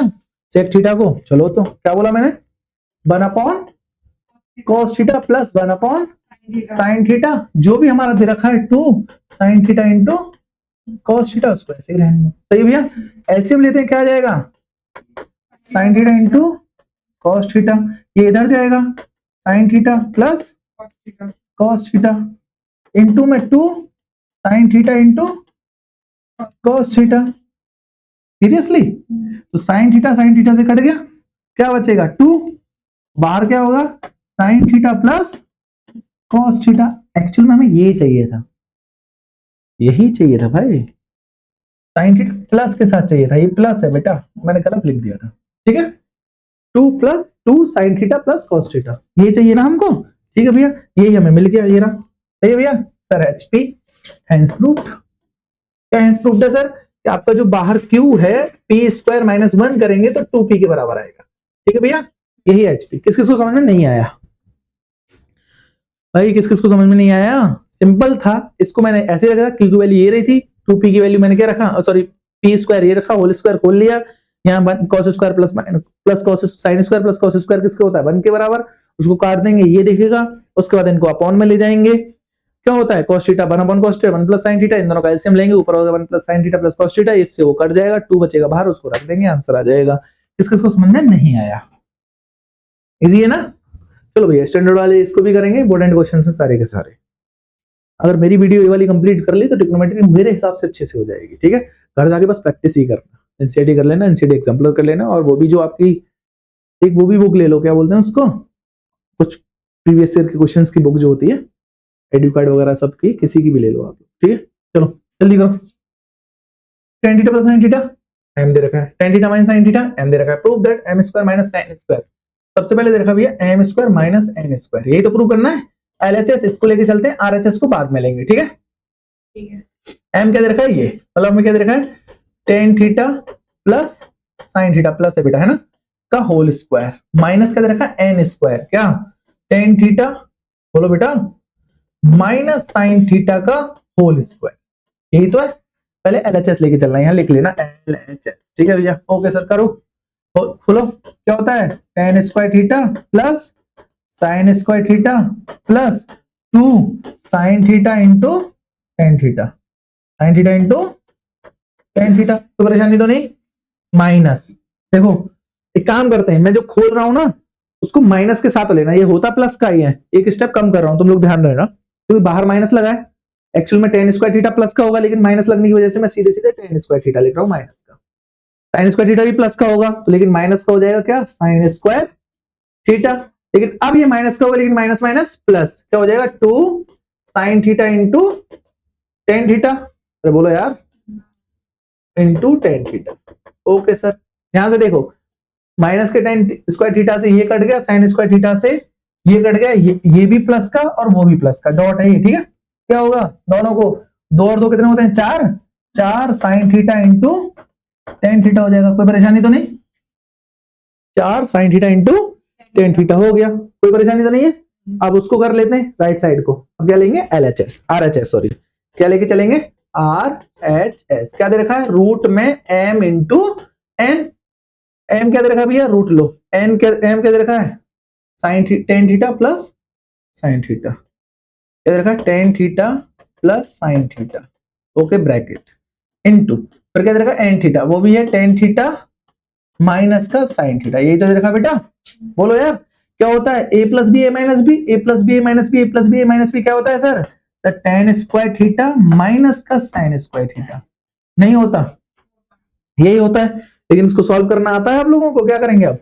A: सेक थीटा को। चलो तो क्या बोला मैंने, 1 upon cos theta plus 1 upon sine theta, जो भी हमारा दे रखा है 2 sine theta into cos theta, उसको ऐसे ही रहने दो। सही भैया, एलसीएम लेते हैं, क्या आ जाएगा sine theta into cos theta, ये इधर जाएगा sine theta plus cos theta into में 2 sine theta into cos theta. Seriously, तो साइन थीटा से कट गया, क्या बचेगा 2, बाहर क्या होगा sine theta plus cos theta. Actual में हमें ये चाहिए था, यही चाहिए था भाई, साइन थीटा प्लस के साथ चाहिए था, ये प्लस है बेटा, मैंने गलत लिख दिया था, ठीक है, 2 plus 2 sine theta plus cos theta, ये चाहिए ना हमको, ठीक है भैया, यही हमें मिल गया, ये रहा। सही है भैया, सर एचपी हैंस प्रूफ्ड। क्या हैंस प्रूफ्ड है सर, कि आपका जो बाहर क्यू है पी स्क्वायर माइनस 1 करेंगे तो 2p के बराबर आएगा, ठीक है भैया, यही एचपी। किस किस को समझ में नहीं आया भाई, किस किस को समझ में नहीं आया, सिंपल था, इसको मैंने ऐसे रखा, क्यू की वैल्यू ये रही थी, 2p की वैल्यू मैंने क्या रखा, सॉरी पी स्क्वायर ये रखा, होल स्क्वायर खोल लिया, यहाँ cos square plus cos sine square plus cos square किसके होता है 1 के बराबर, उसको काट देंगे, ये दिखेगा, उसके बाद इनको अपॉन में ले जाएंगे, क्या होता है cos theta 1 upon cos theta 1 plus sin theta, इन दोनों का एलसीएम लेंगे, ऊपर होगा 1 plus sin theta plus cos theta, इससे वो कट जाएगा, 2 बचेगा बाहर, उसको रख देंगे, आंसर आ जाएगा। किस किस को समझ में नहीं आया, इजी है ना। चलो भैया स्टैंडर्ड वाले इसको भी करेंगे, इंपॉर्टेंट क्वेश्चन है सारे के सारे। अगर मेरी वीडियो ये वाली कंप्लीट कर ली तो ट्रिग्नोमेट्री मेरे हिसाब से अच्छे से हो जाएगी, ठीक है, घर जाके बस प्रैक्टिस ही करना, एनसीईआरटी कर लेना, एनसीईआरटी एग्जाम्पलर कर लेना, और वो भी जो आपकी एक वो भी बुक ले लो, क्या बोलते हैं उसको, कुछ प्रीवियस ईयर के क्वेश्चंस की बुक जो होती है, एडुकार्ड वगैरह सब की, किसी की भी ले लो आप, ठीक है। चलो जल्दी करो, tan theta plus sin theta m दे रखा है, tan theta minus sin theta m दे रखा है, prove that m square minus sin square, सबसे पहले दे रखा भैया m square minus n square, यही तो प्रूव करना है। LHS इसको लेके चलते हैं, RHS को बाद में लेंगे, ठीक है, ठीक है। m क्या दे रखा है, ये मतलब हमें क्या दे रखा है tan theta plus sin theta plus है बेटा, है ना, का होल स्क्वायर, माइनस क्या दे रखा है n स्क्वायर, क्या tan थीटा, बोलो बेटा, माइनस साइन थीटा का होल स्क्वायर, यही तो है। पहले LHS लेके चलना है, यहाँ लिख लेना LHS, ठीक है भैया, ओके सर करो, खोलो, क्या होता है tan square theta plus sign square theta plus 2 sine theta into tan theta, sine theta into tan theta, तो परेशानी तो नहीं, माइनस, देखो एक काम करते हैं, मैं जो खोल रहा हूं ना उसको माइनस के साथ लेना, ये होता प्लस का ही है, एक स्टेप कम कर रहा हूं, तुम लोग ध्यान रखना, क्योंकि बाहर माइनस लगा है, एक्चुअल में tan स्क्वायर थीटा प्लस का होगा, लेकिन माइनस लगने की वजह से मैं सीधे सीधे tan स्क्वायर थीटा लिख रहा हूं माइनस का, sin स्क्वायर थीटा भी प्लस का होगा, तो लेकिन माइनस का हो जाएगा क्या sin स्क्वायर थीटा, लेकिन अब ये माइनस का होगा, लेकिन माइनस माइनस प्लस क्या हो जाएगा, 2 sine theta into tan theta, अरे बोलो यार, into tan theta. Okay sir, ध्यान से देखो, माइनस के टेन स्क्वायर थीटा से ये कट गया, साइन स्क्वायर थीटा से ये कट गया, ये भी प्लस का और वो भी प्लस का, डॉट है ये, ठीक है। क्या होगा, दोनों को 2 और 2 कितने होते हैं, 4, 4 sine theta into tan theta हो जाएगा, कोई परेशानी तो नहीं, 4 sine theta into tan theta हो गया, कोई परेशानी तो नहीं है। अब उसको कर लेते हैं राइट साइड को, अब क्या लेंगे, LHS, RHS सॉरी, क्या लेके चलेंगे, RHS। क्या दे रखा है, रूट में m इंटू n, m क्या दे रखा है भैया, रूट लो, m क्या दे रखा है, sine tan theta plus sine theta, क्या दे रखा है, tan theta plus sine theta, okay bracket, into फिर क्या दे रखा है, n थीटा, वो भी है टेन थीटा माइनस का साइन थीटा, यही तो दे रखा बेटा। बोलो यार, क्या होता है, a plus B A minus B, A plus B A minus B, A plus B A minus B, क्या होता है sir, tan square theta minus का साइन स्क्वायर थीटा, नहीं होता, यही होता है। लेकिन इसको सॉल्व करना आता है आप लोगों को, क्या करेंगे आप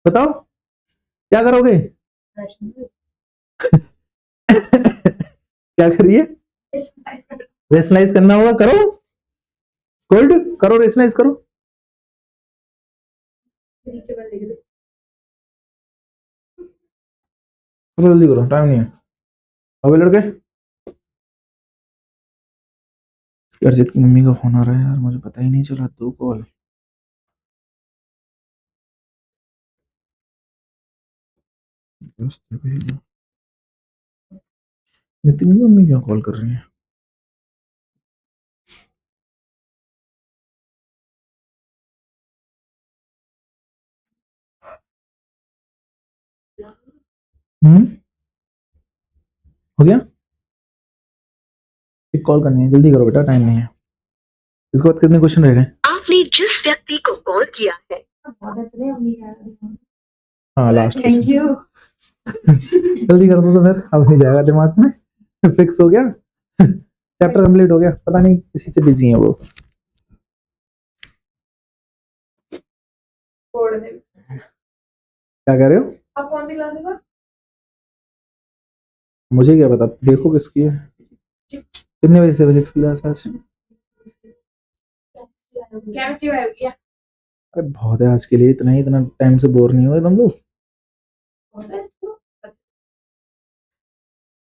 A: बताओ, क्या करोगे क्या करिए, रेशनलाइज करना होगा, करो गोल्ड, करो रेशनलाइज करो, जल्दी करो, टाइम नहीं है अभी लड़के। अर्जित की मम्मी का फोन आ रहा है यार, मुझे पता ही नहीं चला, 2 कॉल, नितिन की मम्मी क्यों कॉल कर रही है, हो गया, एक कॉल करनी है, जल्दी करो बेटा, टाइम नहीं है। इसके बाद कितने क्वेश्चन रह गए,
C: आपने जिस व्यक्ति को कॉल किया है।
A: हाँ लास्ट,
B: थैंक यू।
A: जल्दी कर दो तो फिर अब नहीं जाएगा दिमाग में, फिक्स हो गया, चैप्टर कंप्लीट हो गया, पता नहीं किसी से बिजी है वो। क्या कह रहे हो,
D: आप कौन सी क्लास है सर?
A: मुझे क्या पता, देखो किसकी है, कितने बजे से बजे किसकी क्लास है आज,
D: केमिस्ट्री बायो की है।
A: अरे बहुत है आज के लिए, इतना टाइम से बोर नहीं हुए तुम लोग।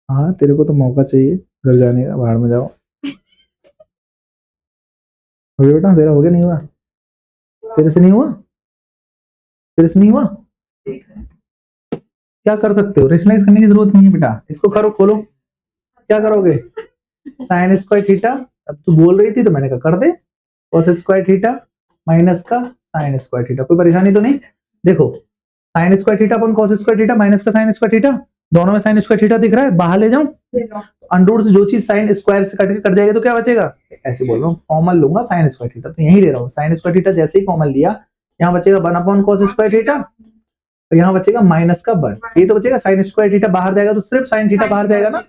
A: हाँ तेरे को तो मौका चाहिए घर जाने का, बाहर में जाओ। हो गया बेटा, तेरा हो गया, नहीं हुआ, तेरे से नहीं हुआ, तेरे से नहीं हुआ, क्या कर सकते हो, रेशनलाइज करने की जरूरत नहीं है बेटा, इसको करो, खोलो, क्या करोगे, साइन स्क्वायर थीटा, अब तू बोल रही थी तो मैंने कहा कर दे, कॉस स्क्वायर थीटा माइनस का साइन स्क्वायर थीटा, कोई परेशानी तो नहीं। देखो साइन स्क्वायर थीटा अपन कॉस स्क्वायर थीटा माइनस का साइन स्क्वायर थीटा, दोनों में साइन स्क्वायर थीटा दिख रहा है, बाहर ले जाऊं, अंडर से जो चीज साइन स्क्वायर से कट के कट जाएगी तो क्या बचेगा, ऐसे बोल रहा हूँ, कॉमन लूंगा साइन स्क्वायर थीटा, तो यही ले रहा हूँ, साइन स्क्वायर थीटा जैसे ही कॉमन लिया, यहाँ बचेगा 1 अपॉन कॉस स्क्वायर थीटा, तो यहाँ बचेगा माइनस का 1, ये तो बचेगा, साइन स्क्वायर थीटा बाहर जाएगा तो सिर्फ साइन थीटा बाहर जाएगा ना,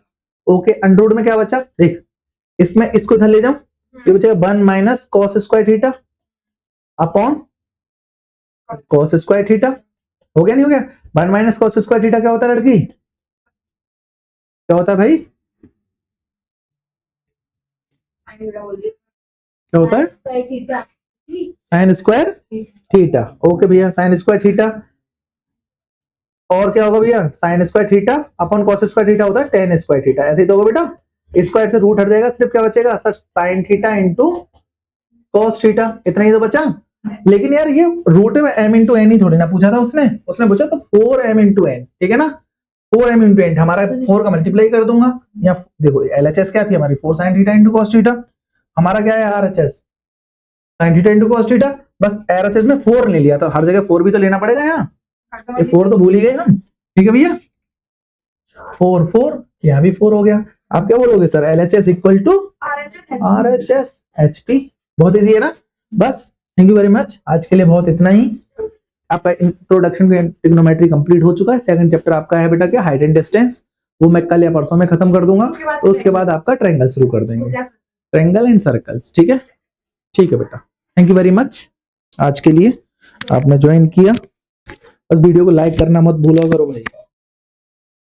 A: ओके। अंडर में क्या बचा, देख इसमें इसको इधर ले जाऊं, ये बचेगा 1 minus cos square theta upon cos square theta, हो गया नहीं हो गया, 1 माइनस कॉस स्क्वायर थीटा क्या होता है लड़की, क्या होता है भाई, क्या होता है, साइन स्क्वायर थीटा, ओके भैया, साइन स्क्वायर थीटा, और क्या होगा भैया, sine square theta upon cos square theta होता है टेन स्क्वायर थीटा, ऐसे ही तो होगा बेटा, स्क्वायर से रूट हट जाएगा, सिर्फ क्या बचेगा sir, sine theta into cos theta, इतना ही तो बचा। लेकिन यार ये रूट में m इंटू एन ही थोड़ी ना पूछा था उसने पूछा तो 4m इंटू एन, ठीक है ना, 4m इंटू एन, हमारा 4 का मल्टीप्लाई कर दूंगा, या देखो LHS क्या थी हमारी, 4 sine theta into cos theta, हमारा क्या है RHS sine theta into cos theta, बस RHS में 4 ले लिया, तो हर जगह 4 भी तो लेना पड़ेगा, यहाँ ये 4 तो भूल ही गए हम, ठीक है भैया, 4 4, यहाँ भी 4 हो गया। आप क्या बोलोगे sir, LHS equal to RHS HP, बहुत इजी है ना, बस थैंक यू वेरी मच, आज के लिए बहुत इतना ही, आपका इंट्रोडक्शन टू ट्रिग्नोमेट्री कंप्लीट हो चुका है। सेकंड चैप्टर आपका है बेटा क्या, हाइट एंड डिस्टेंस, वो मैं कल या परसों में खत्म कर दूंगा, तो उसके बाद आपका ट्रायंगल शुरू कर देंगे, ट्रायंगल एंड सर्कल्स, ठीक है, ठीक है बेटा, थैंक यू वेरी मच, आज के लिए आपने ज्वाइन किया बस वीडियो को लाइक करना मत भूला करो भाई।